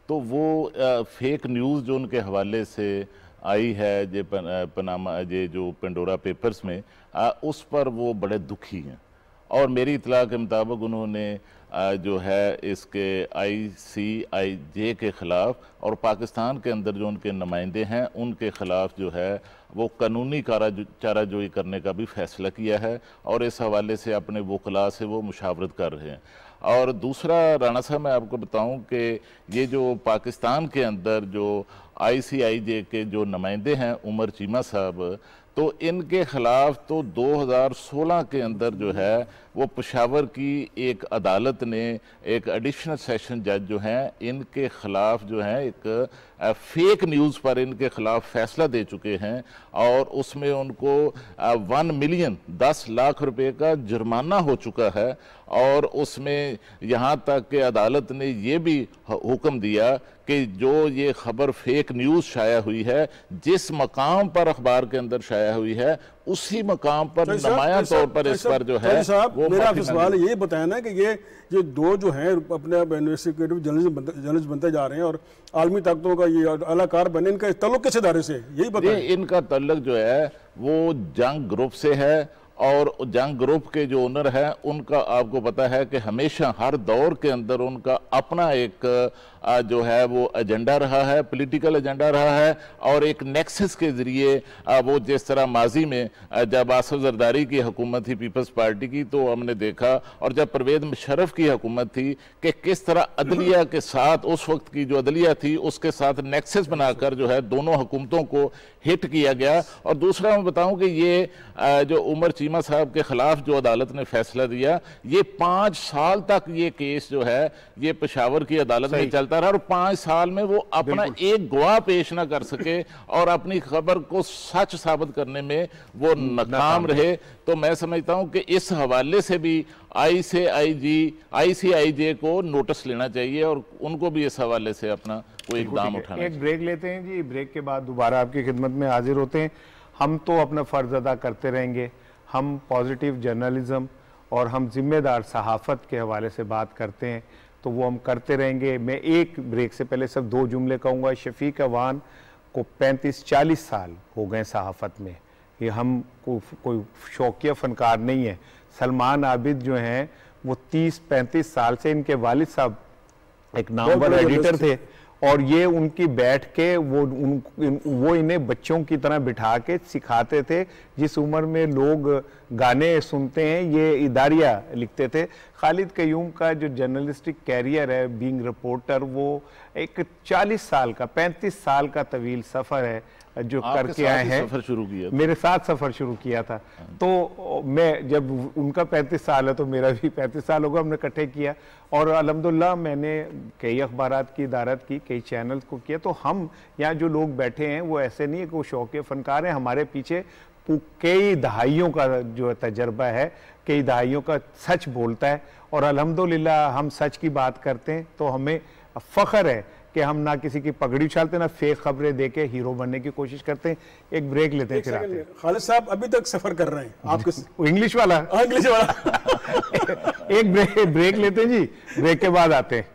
तो वो फेक न्यूज़ जो उनके हवाले से आई है, पनामा जो पेंडोरा पेपर्स में, उस पर वो बड़े दुखी हैं। और मेरी इतला के मुताबिक उन्होंने जो है इसके ICIJ के ख़िलाफ़ और पाकिस्तान के अंदर जो उनके नुमाइंदे हैं उनके ख़िलाफ़ जो है वो कानूनी चाराजोई करने का भी फ़ैसला किया है, और इस हवाले से अपने वकला से वो मुशावरत कर रहे हैं। और दूसरा, राणा साहब, मैं आपको बताऊं कि ये जो पाकिस्तान के अंदर जो ICIJ के जो नुमाइंदे हैं, उमर चीमा साहब, तो इनके ख़िलाफ़ तो 2016 के अंदर जो है वो पेशावर की एक अदालत ने, एक एडिशनल सेशन जज जो हैं, इनके ख़िलाफ़ जो है एक फेक न्यूज़ पर इनके ख़िलाफ़ फ़ैसला दे चुके हैं, और उसमें उनको 1 मिलियन 10 लाख रुपए का जुर्माना हो चुका है। और उसमें यहाँ तक कि अदालत ने ये भी हुक्म दिया कि जो ये खबर फेक न्यूज़ शाया हुई है, जिस मकाम पर अखबार के अंदर शाया हुई है, उसी मकाम पर नुमाया तौर पर इस पर जो है वो मेरा सवाल ये बताया ना कि ये 2 जो हैं अपने इन्वेस्टिगेटिव जर्नलिस्ट बनते जा रहे हैं और आलमी ताकतों का ये अलाकार बने, इनका ताल्लुक किस इदारे से, यही बताएं। इनका ताल्लुक जो है वो जंग ग्रुप से है, और जंग ग्रुप के जो ओनर हैं उनका आपको पता है कि हमेशा हर दौर के अंदर उनका अपना एक जो है वो एजेंडा रहा है, पॉलिटिकल एजेंडा रहा है, और एक नेक्सस के ज़रिए वो जिस तरह माजी में जब आसिफ जरदारी की हुकूमत थी पीपल्स पार्टी की, तो हमने देखा, और जब परवेज़ मुशर्रफ की हुकूमत थी, कि किस तरह अदलिया के साथ, उस वक्त की जो अदलिया थी उसके साथ नेक्सस बनाकर जो है दोनों हुकूमतों को हिट किया गया। और दूसरा मैं बताऊं कि ये जो उमर चीमा साहब के खिलाफ जो अदालत ने फैसला दिया, ये 5 साल तक ये केस जो है ये पेशावर की अदालत में चलता रहा, और 5 साल में वो अपना एक गवाह पेश ना कर सके और अपनी खबर को सच साबित करने में वो नाकाम रहे। तो मैं समझता हूं कि इस हवाले से भी ICIJ को नोटिस लेना चाहिए और उनको भी इस हवाले से अपना कोई इकदाम उठाना चाहिए। एक ब्रेक लेते हैं जी, ब्रेक के बाद दोबारा आपकी खिदमत में हाजिर होते हैं। हम तो अपना फ़र्ज़ अदा करते रहेंगे, हम पॉजिटिव जर्नलिज़म और हम जिम्मेदार सहाफ़त के हवाले से बात करते हैं, तो वो हम करते रहेंगे। मैं एक ब्रेक से पहले सिर्फ 2 जुमले कहूँगा। शफीक अवान को 35-40 साल हो गए सहाफ़त में, ये हम कोई शौकिया फ़नकार नहीं है। सलमान आबिद जो हैं वो 30-35 साल से, इनके वालिद साहब एक नामवर एडिटर थे, और ये उनकी बैठ के वो इन्हें बच्चों की तरह बिठा के सिखाते थे। जिस उम्र में लोग गाने सुनते हैं ये इदारिया लिखते थे। खालिद कयूम का जो जर्नलिस्टिक कैरियर है बीइंग रिपोर्टर, वो एक 40 साल का 35 साल का तवील सफ़र है जो करके आए हैं। सफर शुरू किया, मेरे साथ सफ़र शुरू किया था। तो मैं जब उनका 35 साल है तो मेरा भी 35 साल होगा, हमने इकट्ठे किया और अल्हम्दुलिल्लाह मैंने कई अखबारात की इदारत की, कई चैनल्स को किया। तो हम यहाँ जो लोग बैठे हैं वो ऐसे नहीं है कि वो शौक़ फनकार हैं, हमारे पीछे कई दहाइयों का जो तजर्बा है, कई दहाइयों का सच बोलता है और अल्हम्दुलिल्लाह हम सच की बात करते हैं। तो हमें फ़ख्र है कि हम ना किसी की पगड़ी उछालते ना फेक खबरें देके हीरो बनने की कोशिश करते हैं। एक ब्रेक लेते हैं फिर आते हैं। खालिद साहब अभी तक सफर कर रहे हैं आपके इंग्लिश वाला इंग्लिश वाला एक ब्रेक लेते हैं जी, ब्रेक के बाद आते हैं।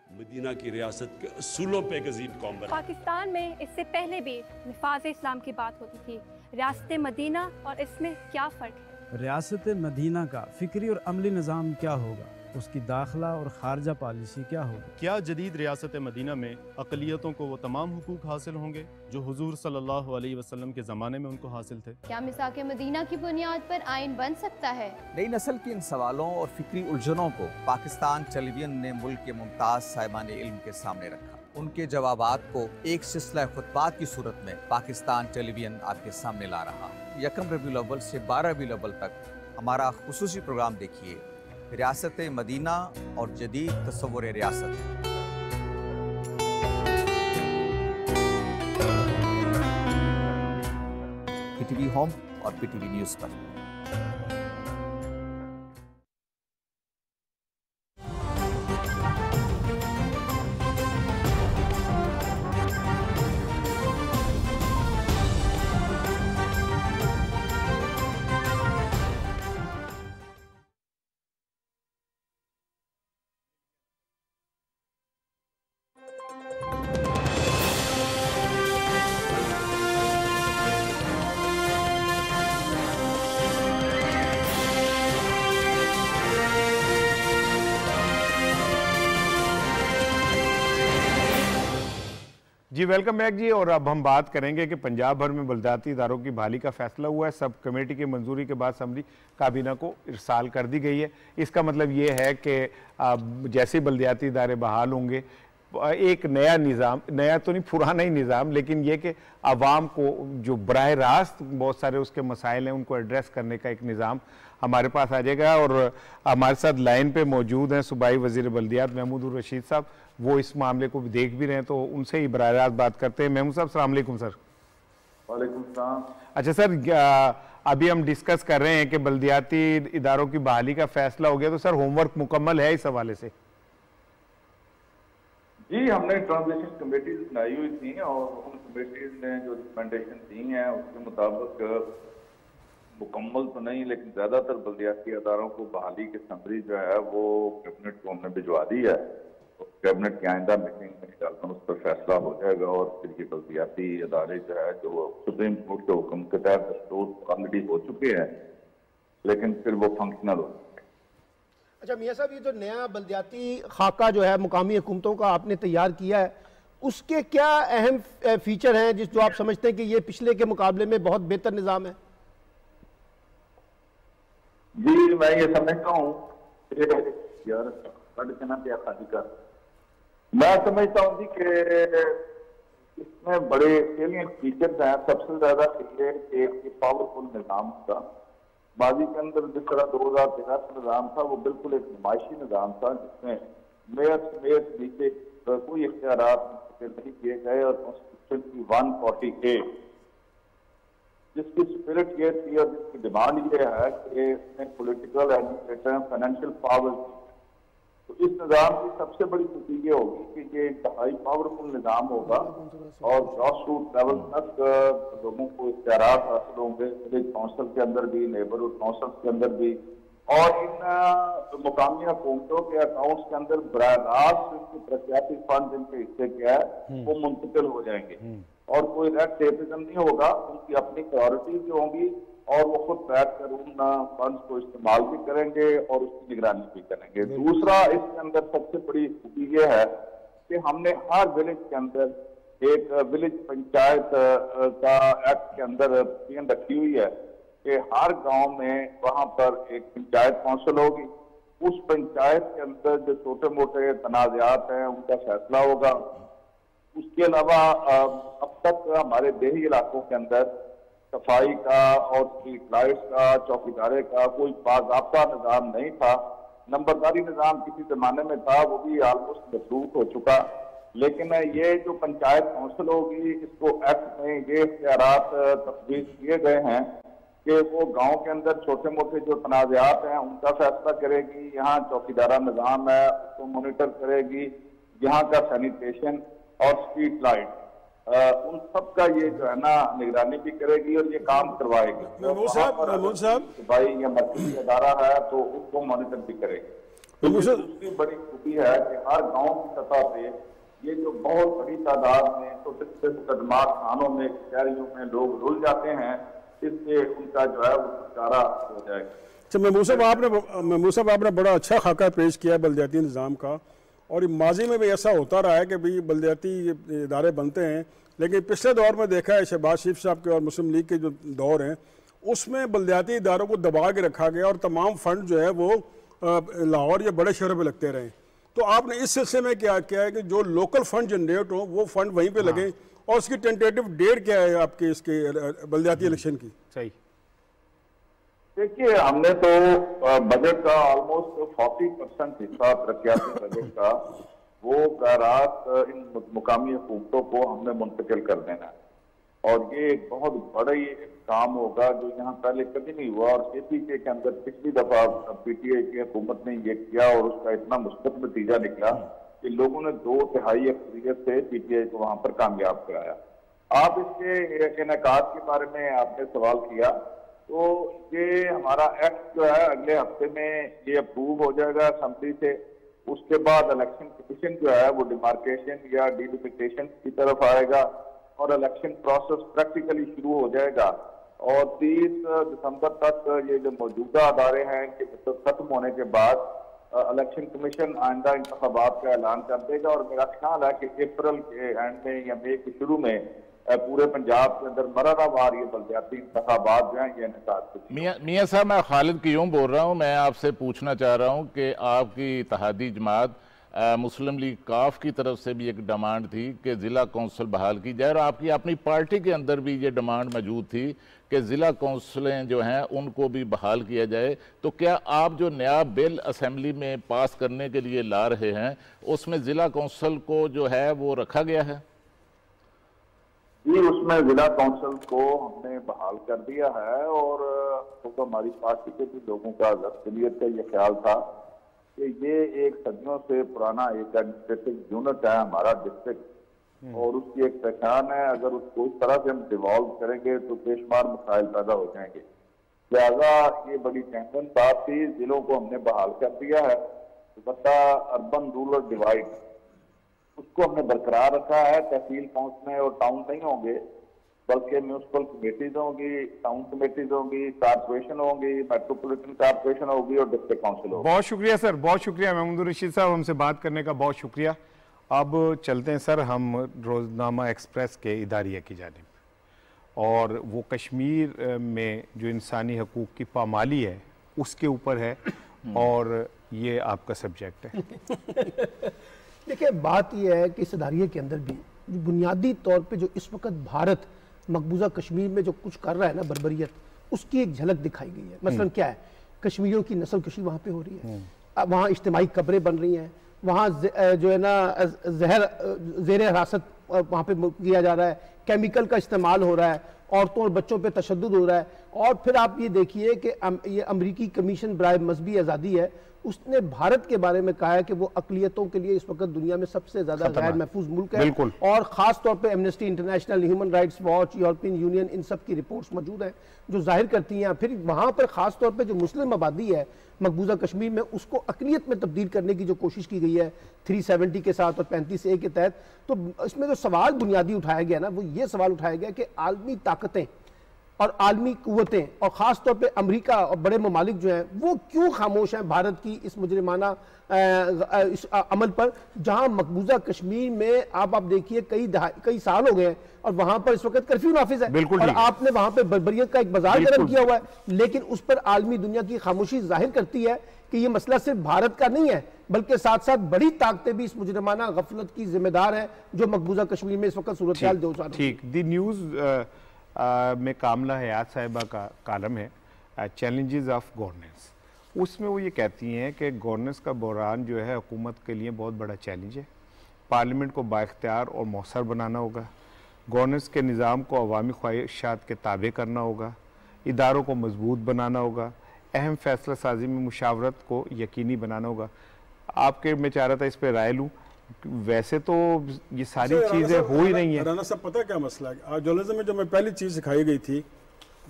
मदीना की रियासत के असूलों पे एक अजीम कौम बना। पाकिस्तान में इससे पहले भी निफाज इस्लाम की बात होती थी। रियासत मदीना और इसमें क्या फ़र्क है? रियासत मदीना का फ़िक्री और अमली निज़ाम क्या होगा, उसकी दाखिला और खारजा पॉलिसी क्या होगी? क्या जदीद रियासत मदीना में अक़लियतों को वो तमाम हुकूक हासिल होंगे जो हुजूर सल्लल्लाहु अलैहि वसल्लम के ज़माने में उनको हासिल थे? क्या मिसाक मदीना की बुनियाद पर आइन बन सकता है? नई नस्ल के इन सवालों और फिक्री उलझनों को पाकिस्तान टेलीविजन ने मुल्क के मुमताज़ साहिबान इल्म के सामने रखा। उनके जवाबात को एक सिलसिला खुतबात की सूरत में पाकिस्तान टेलीविजन आपके सामने ला रहा। 1 रबीउल अव्वल से 12 रबीउल अव्वल तक हमारा खुसूसी प्रोग्राम देखिए, रियासत मदीना और जदीद तस्वुर रियासत। पीटीवी होम और पीटीवी न्यूज़ पर। जी वेलकम बैक जी। और अब हम बात करेंगे कि पंजाब भर में बलदियाती इदारों की बहाली का फैसला हुआ है। सब कमेटी की मंजूरी के बाद असम्बली काबीना को इरसाल कर दी गई है। इसका मतलब ये है कि जैसे बलदियाती इदारे बहाल होंगे एक नया निज़ाम, नया तो नहीं पुराना ही निज़ाम, लेकिन ये कि आवाम को जो बराह रास्त बहुत सारे उसके मसाइल हैं उनको एड्रेस करने का एक निज़ाम हमारे पास आ जाएगा। और हमारे साथ लाइन पे मौजूद हैं सूबाई वज़ीर बल्दियात महमूद रशीद साहब, वो इस मामले को भी देख भी रहे हैं, तो उनसे ही बराह रास्त बात करते हैं। महमूद साहब अस्सलाम वालेकुम सर। वालेकुम सलाम। अच्छा सर, अभी हम डिस्कस कर रहे हैं कि बल्दियाती इदारों की बहाली का फैसला हो गया, तो सर होमवर्क मुकम्मल है इस हवाले से? जी, हमने ट्रांजिशन कमेटीज बनाई हुई थी और उन कमेटीज ने जो रिकमेंडेशन दी हैं उसके मुताबिक मुकम्मल तो नहीं लेकिन ज्यादातर बल्दियाती अदारों को बहाली की समरी जो है वो कैबिनेट को हमने भिजवा दी है। तो कैबिनेट की आइंदा मीटिंग में इंशाअल्लाह उस पर फैसला हो जाएगा और फिर ये बल्दियाती अदारे जो है जो सुप्रीम कोर्ट के हुक्म के तहत दस्तूर ऑलरेडी हो चुके हैं लेकिन फिर वो फंक्शनल हो। अच्छा मियां साहब, ये जो नया बल्दियाती खाका जो है मुकामी हुकूमतों का आपने तैयार किया है, उसके क्या अहम फीचर हैं जिस जो आप समझते हैं कि ये पिछले के मुकाबले में बहुत बेहतर निज़ाम है? जी, मैं ये समझता हूँ यार मैं समझता हूँ जी कि इसमें बड़े सेलिएंट फीचर्स हैं। सबसे ज्यादा ये एक पावरफुल निज़ाम था। माजी के अंदर जिस तरह 2013 का निज़ाम था वो बिल्कुल एक नुमाइशी निज़ाम था जिसमें मेयर नीचे कोई इख्तियारात नहीं किए गए और कॉन्स्टिट्यूशन की 148 जिसकी स्पिरिट ये थी और जिसकी डिमांड ये है कि इसमें पॉलिटिकल एडमिनिस्ट्रेशन फाइनेंशियल पावर। तो इस निज़ाम की सबसे बड़ी खुशी ये होगी कि ये इंतहाई पावरफुल निज़ाम होगा और ग्रास रूट लेवल तक लोगों को इख्तियारात हासिल होंगे, विलेज काउंसिल के अंदर भी, नेबरहुड काउंसिल के अंदर भी, और इन मुकामी हुकूमतों के अकाउंट्स के अंदर बराह रास्त प्रत्याशी फंड जिनके हिस्से क्या है वो मुंतकिल हो जाएंगे। और कोई रेड टेपिज्म नहीं होगा। उनकी अपनी प्रायोरिटी जो होंगी और वो खुद बैठ कर उन फंड को इस्तेमाल भी करेंगे और उसकी निगरानी भी करेंगे। दूसरा इसके अंदर सबसे बड़ी खूबी ये है कि हमने हर विलेज के अंदर एक विलेज पंचायत का एक्ट के अंदर प्लान रखी हुई है कि हर गांव में वहां पर एक पंचायत काउंसिल होगी। उस पंचायत के अंदर जो छोटे मोटे तनाज़ात हैं उनका फैसला होगा। उसके अलावा अब तक हमारे देही इलाकों के अंदर सफाई का और स्ट्रीट लाइट्स का, चौकीदारे का कोई बाज़ाब्ता निज़ाम नहीं था। नंबरदारी निज़ाम किसी जमाने में था, वो भी ऑलमोस्ट मसरूफ हो चुका। लेकिन ये जो पंचायत काउंसिल होगी, इसको एक्ट में ये इख्तियारात तफवीज़ किए गए हैं कि वो गांव के अंदर छोटे मोटे जो तनाज़ात हैं उनका फैसला करेगी। यहाँ चौकीदारा निज़ाम है उसको मॉनिटर करेगी। यहाँ का सैनिटेशन और स्ट्रीट लाइट उन सब का ये जो है ना निगरानी भी करेगी और ये काम करवाएगी। महमूद साहब भाई ये मर्कजी अदारा है तो उसको मॉनिटर भी करेगी। तो दूसरी बड़ी खूबी है कि हर गांव की सतह पे ये जो बहुत बड़ी तादाद में छोटे छोटे मुकदमात थानों में, कचहरियों में लोग रुल जाते हैं, इससे उनका जो है वो छुटकारा हो जाएगा। अच्छा महमूद साहब आपने बड़ा अच्छा खाका पेश किया बल्दियाती निज़ाम का, और माजी में भी ऐसा होता रहा है कि भाई बल्दियाती इदारे बनते हैं, लेकिन पिछले दौर में देखा है शहबाज शरीफ साहब के और मुस्लिम लीग के जो दौर हैं उसमें बल्दियाती इदारों को दबा के रखा गया और तमाम फंड जो है वो लाहौर या बड़े शहरों में लगते रहे। तो आपने इस सिलसिले में क्या किया है कि जो लोकल फंड जनरेट हो वो फंड वहीं पे लगे, और उसकी टेंटेटिव डेट क्या है आपके इसके बल्दियाती इलेक्शन की? सही देखिए, हमने तो बजट का ऑलमोस्ट 40% हिस्सा तरक्याती बजट का वो खैरात इन मुकामी हुकूमतों को हमने मुंतकिल कर देना है। और ये एक बहुत बड़ा ही काम होगा जो यहाँ पहले कभी नहीं हुआ। और KPK के अंदर पिछली दफा PTI की हुकूमत ने ये किया और उसका इतना मुस्बत नतीजा निकला कि लोगों ने 2/3 अक्सरियत से PTI को वहां पर कामयाब कराया। आप इसके इनेकाद के बारे में आपने सवाल किया, तो ये हमारा एक्ट जो है अगले हफ्ते में ये अप्रूव हो जाएगा असेंबली से। उसके बाद इलेक्शन कमीशन जो है वो डिमार्केशन या डिलिमिटेशन की तरफ आएगा और इलेक्शन प्रोसेस प्रैक्टिकली शुरू हो जाएगा। और 30 दिसंबर तक ये जो मौजूदा अदारे हैं इनके खत्म होने के बाद इलेक्शन कमीशन आइंदा इंतखाबात का ऐलान कर देगा। और मेरा ख्याल है कि अप्रैल के एंड में या मई के शुरू में पूरे पंजाब के अंदर मरहलावार ये बल्दियाती इंतखाबात जो हैं ये इनेकाद। मियाँ साहब, मैं खालिद क्यूम बोल रहा हूँ। मैं आपसे पूछना चाह रहा हूँ कि आपकी इत्तेहादी जमात मुस्लिम लीग काफ की तरफ से भी एक डिमांड थी कि ज़िला कौंसिल बहाल की जाए, और आपकी अपनी पार्टी के अंदर भी ये डिमांड मौजूद थी कि ज़िला कौंसिलें जो हैं उनको भी बहाल किया जाए। तो क्या आप जो नया बिल असेंबली में पास करने के लिए ला रहे हैं उसमें ज़िला कौंसिल को जो है वो रखा गया है? जी, उसमें जिला काउंसिल को हमने बहाल कर दिया है। और तो हमारी पार्टी के भी लोगों का अक्सरियत का ये ख्याल था कि ये एक सदियों से पुराना एक एडमिनिस्ट्रेटिव यूनिट है हमारा डिस्ट्रिक्ट, और उसकी एक पहचान है। अगर उसको इस तरह से हम डिवॉल्व करेंगे तो बेशुमार मसाइल पैदा हो जाएंगे। लिहाजा ये बड़ी टेंशन बात थी, जिलों को हमने बहाल कर दिया है। बता अर्बन रूरल डिवाइड उसको हमने बरकरार रखा है। तहसील काउंसिलें और टाउन नहीं होंगे, बल्कि म्यूनसिपल कमेटीज होंगी, टाउन कमेटीज होंगी, कारपोरेशन होंगी, मेट्रोपॉलिटन कारपोरेशन होगी और डिस्ट्रिक्ट काउंसिल होगी। बहुत शुक्रिया सर, बहुत शुक्रिया महमूद रशीद साहब, हमसे बात करने का बहुत शुक्रिया। अब चलते हैं सर हम रोज़नामा एक्सप्रेस के इदारिया की जानिब, और वो कश्मीर में जो इंसानी हकूक़ की पामाली है उसके ऊपर है, और ये आपका सब्जेक्ट है। देखिए, बात यह है कि इस इदारिये के अंदर भी बुनियादी तौर पे जो इस वक्त भारत मकबूजा कश्मीर में जो कुछ कर रहा है ना, बर्बरियत, उसकी एक झलक दिखाई गई है। मसलन क्या है, कश्मीरियों की नस्ल कुशी वहाँ पे हो रही है, वहाँ इज्तिमाई कब्रें बन रही हैं, वहाँ जो है ना ज़ेर हिरासत वहाँ पे किया जा रहा है, केमिकल का इस्तेमाल हो रहा है, औरतों और बच्चों पे तशद्दुद हो रहा है। और फिर आप ये देखिए कि ये अमरीकी कमीशन बराए मजहबी आज़ादी है, उसने भारत के बारे में कहा है कि वो अक़लियतों के लिए इस वक्त दुनिया में सबसे ज्यादा गैर महफूज मुल्क है, और खास तौर पे Amnesty International, human rights watch, European Union, इन सब की रिपोर्ट्स मौजूद हैं जो जाहिर करती हैं। फिर वहाँ पर खास तौर पे जो मुस्लिम आबादी है मकबूजा कश्मीर में, उसको अक़लियत में तब्दील करने की जो कोशिश की गई है 370 के साथ और 35A के तहत, तो इसमें जो सवाल बुनियादी उठाया गया ना, वो ये सवाल उठाया गया कि आलमी ताकतें और आलमी कुव्वतें और ख़ास तौर पे अमेरिका और बड़े ममालिक जो हैं वो क्यों खामोश हैं भारत की इस मुजरिमाना इस अमल पर, जहां मकबूजा कश्मीर में आप देखिए कई साल हो गए हैं और वहां पर इस वक्त कर्फ्यू नाफिज है और आपने वहां पे बर्बरियत का एक बाजार गर्म किया हुआ है, लेकिन उस पर आलमी दुनिया की खामोशी जाहिर करती है कि ये मसला सिर्फ भारत का नहीं है, बल्कि साथ साथ बड़ी ताकतें भी इस मुजरिमाना गफलत की जिम्मेदार हैं जो मकबूजा कश्मीर में इस वक्त सूरत हाल दो चार। ठीक, दी न्यूज़ में कामला हयात साहिबा का कालम है चैलेंजेस ऑफ गवर्नेंस। उसमें वो ये कहती हैं कि गवर्नेंस का बहरान जो है हुकूमत के लिए बहुत बड़ा चैलेंज है। पार्लियामेंट को बाइख्तियार और मौसर बनाना होगा, गवर्नेंस के निज़ाम को अवामी ख्वाहिशात के ताबे करना होगा, इदारों को मजबूत बनाना होगा, अहम फैसला साजी में मुशावरत को यकीनी बनाना होगा। आपके मैं चाह रहा था इस पर राय लूँ, वैसे तो ये सारी चीज़ें हो ही नहीं है। राना साहब पता क्या मसला है, आज जर्नलिज्म में जो मैं पहली चीज़ सिखाई गई थी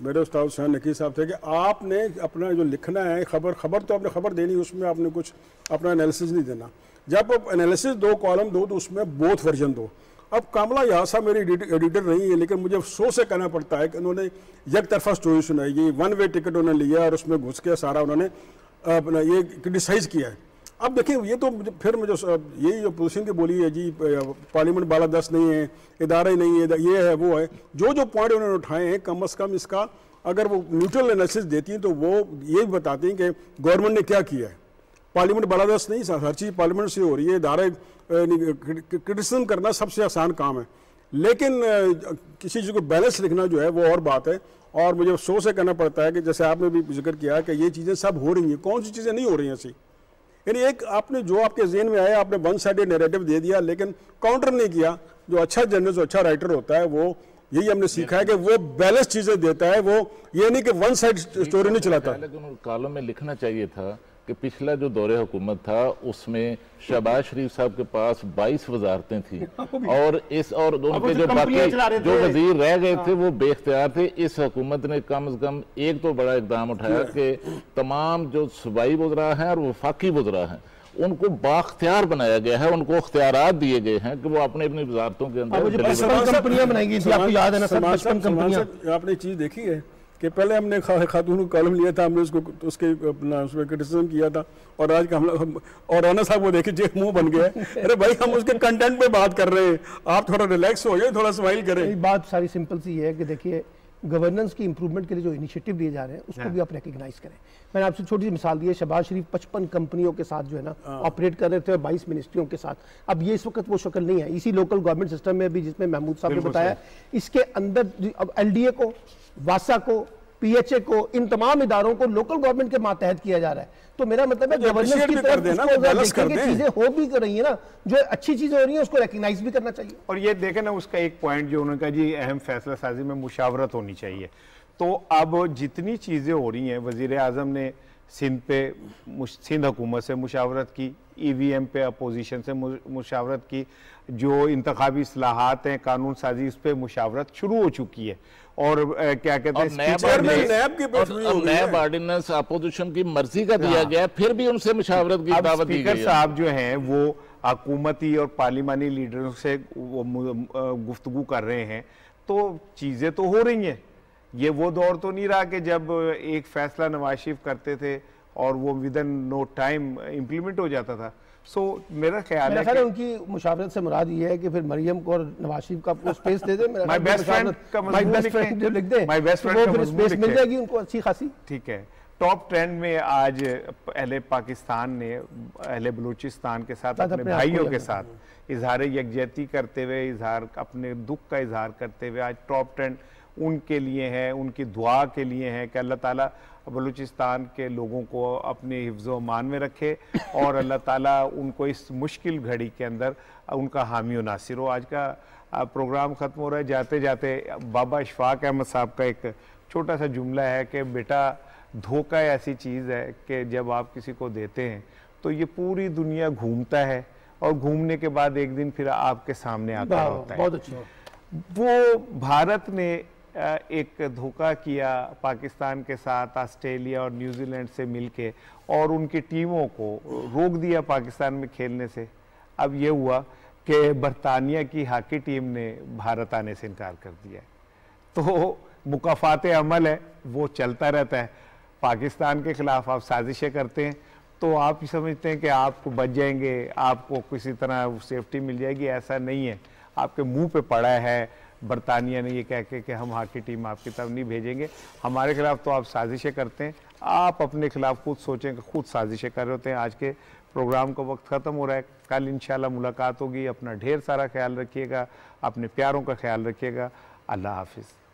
मेरे उस्ताद हुसैन नकी साहब थे कि आपने अपना जो लिखना है खबर तो आपने खबर देनी, उसमें आपने कुछ अपना एनालिसिस नहीं देना। जब आप एनालिसिस दो कॉलम दो तो उसमें बोथ वर्जन दो। अब कामला यासा मेरी एडिटर नहीं है, लेकिन मुझे अफसोस से कहना पड़ता है कि उन्होंने एक तरफा स्टोरी सुनाई, वन वे टिकट उन्होंने लिया और उसमें घुस के सारा उन्होंने अपना ये क्रिटिसाइज़ किया है। अब देखिए ये तो फिर मुझे यही जो पोजीशन की बोली है जी, पार्लियामेंट बालादस्त नहीं है, इदारा ही नहीं है, ये है वो है, जो पॉइंट उन्होंने उठाए हैं कम से कम इसका अगर वो न्यूट्रल एनालिसिस देती हैं तो वो ये भी बताती हैं कि गवर्नमेंट ने क्या किया है। पार्लियामेंट बालादस्त नहीं, हर चीज़ पार्लियामेंट से हो रही है, इदारे क्रिटिसिज्म करना सबसे आसान काम है, लेकिन किसी चीज़ को बैलेंस लिखना जो है वो और बात है। और मुझे अफसोस से कहना पड़ता है कि जैसे आपने भी जिक्र किया कि ये चीज़ें सब हो रही हैं, कौन सी चीज़ें नहीं हो रही हैं ऐसी, यानी एक आपने जो आपके ज़हन में आया आपने वन साइडेड नैरेटिव दे दिया, लेकिन काउंटर नहीं किया। जो अच्छा जर्नलिस्ट, अच्छा राइटर होता है वो यही हमने सीखा है कि वो बैलेंस चीज़ें देता है, वो ये नहीं कि वन साइड स्टोरी नहीं चलाता। लेकिन कॉलम में लिखना चाहिए था कि पिछला जो दौरे हुकूमत था उसमें शहबाज शरीफ साहब के पास 22 वजारतें थी और उनके जो बाकी जो वजीर रह गए थे वो बेख्तियार थे। इस हुकूमत ने कम से कम एक तो बड़ा इकदाम उठाया कि तमाम जो सूबाई वज़रा हैं और वफाकी वज़रा हैं उनको बाख्तियार बनाया गया है, उनको इख्तियारात दिए गए हैं कि वो अपने अपनी वजारतों के अंदर कंपनियां बनाई गई थी। आपको याद है ना सर, 55 कंपनियां। आपने चीज़ देखी है कि पहले हमने खातून को कॉलम लिया था, हमने उसको उसके अपना उसमें क्रिटिसिज्म किया था, और आज का हम और राना साहब वो देखे जो मुंह बन गया है, अरे भाई हम उसके कंटेंट पे बात कर रहे हैं, आप थोड़ा रिलैक्स हो जाए, थोड़ा स्माइल करें। बात सारी सिंपल सी है कि देखिए गवर्नेंस की इंप्रूवमेंट के लिए जो इनिशिएटिव लिए जा रहे हैं उसको भी आप रिकग्नाइज करें। मैंने आपसे छोटी सी मिसाल दी है, शहबाज शरीफ 55 कंपनियों के साथ जो है ना ऑपरेट कर रहे थे और 22 मिनिस्ट्रियों के साथ। अब ये इस वक्त वो शक्ल नहीं है इसी लोकल गवर्नमेंट सिस्टम में भी, जिसमें महमूद साहब ने बताया, इसके अंदर अब LDA को, वासा को, PHA को, इन तमाम इदारों को लोकल गवर्नमेंट के मातहत किया जा रहा है। तो मेरा मतलब है गवर्नेंस की तरफ चीजें हो भी कर रही है ना, जो अच्छी चीजें हो रही है उसको रिकग्नाइज भी करना चाहिए। और ये देखें ना उसका एक पॉइंट जो उन्होंने कहा जी अहम फैसला साजी में मुशावरत होनी चाहिए। तो अब जितनी चीज़ें हो रही हैं, वज़ीर आज़म ने सिंध हुकूमत से मुशावरत की, EVM पे अपोजिशन से मुशावरत की, जो इंतखाबी इस्लाहात हैं, कानून साजी, उस पर मुशावरत शुरू हो चुकी है। और क्या कहते हैं नैब ऑर्डिनेंस अपोजिशन की मर्जी का दिया गया, फिर भी उनसे मुशावरत की दावत दी गई। स्पीकर साहब जो हैं वो हुकूमती और पार्लिमानी लीडरों से गुफ्तगू कर रहे हैं, तो चीज़ें तो हो रही हैं। ये वो दौर तो नहीं रहा कि जब एक फैसला नवाज शरीफ करते थे और वो विदिन नो टाइम इम्प्लीमेंट हो जाता था। सो मेरा ख्याल है कि उनकी मुशावरत से मुराद ये है कि फिर मरियम को और नवाज शरीफ का आपको space they they, my best friend का मजमून जो लिख दे, माय बेस्ट फ्रेंड का स्पेस मिल जाएगी उनको अच्छी खासी। ठीक है। टॉप ट्रेंड में आज अहले पाकिस्तान ने अहले बलूचिस्तान के साथ अपने भाइयों के साथ इजहार यकजहती करते हुए, अपने दुख का इजहार करते हुए आज टॉप ट्रेंड उनके लिए है, उनकी दुआ के लिए है कि अल्लाह ताला बलूचिस्तान के लोगों को अपने हिफ्ज़ व अमान में रखे और अल्लाह ताला उनको इस मुश्किल घड़ी के अंदर उनका हामी व नासिर हो। आज का प्रोग्राम ख़त्म हो रहा है, जाते जाते बाबा इशफाक अहमद साहब का एक छोटा सा जुमला है कि बेटा धोखा ऐसी चीज़ है कि जब आप किसी को देते हैं तो ये पूरी दुनिया घूमता है और घूमने के बाद एक दिन फिर आपके सामने आता होता है। बहुत अच्छा। वो भारत ने एक धोखा किया पाकिस्तान के साथ, ऑस्ट्रेलिया और न्यूजीलैंड से मिलके, और उनकी टीमों को रोक दिया पाकिस्तान में खेलने से। अब ये हुआ कि बरतानिया की हॉकी टीम ने भारत आने से इनकार कर दिया। तो मुकाफात अमल है वो चलता रहता है। पाकिस्तान के खिलाफ आप साजिशें करते हैं तो आप समझते हैं कि आप बच जाएंगे, आपको किसी तरह सेफ्टी मिल जाएगी, ऐसा नहीं है। आपके मुंह पे पड़ा है बरतानिया ने ये कह के कि हम हॉकी टीम आपकी तरफ नहीं भेजेंगे, हमारे खिलाफ तो आप साजिशें करते हैं। आप अपने खिलाफ खुद सोचें कि खुद साजिशें कर रहे होते हैं। आज के प्रोग्राम का वक्त ख़त्म हो रहा है, कल इंशाल्लाह मुलाकात होगी। अपना ढेर सारा ख्याल रखिएगा, अपने प्यारों का ख्याल रखिएगा। अल्लाह हाफिज़।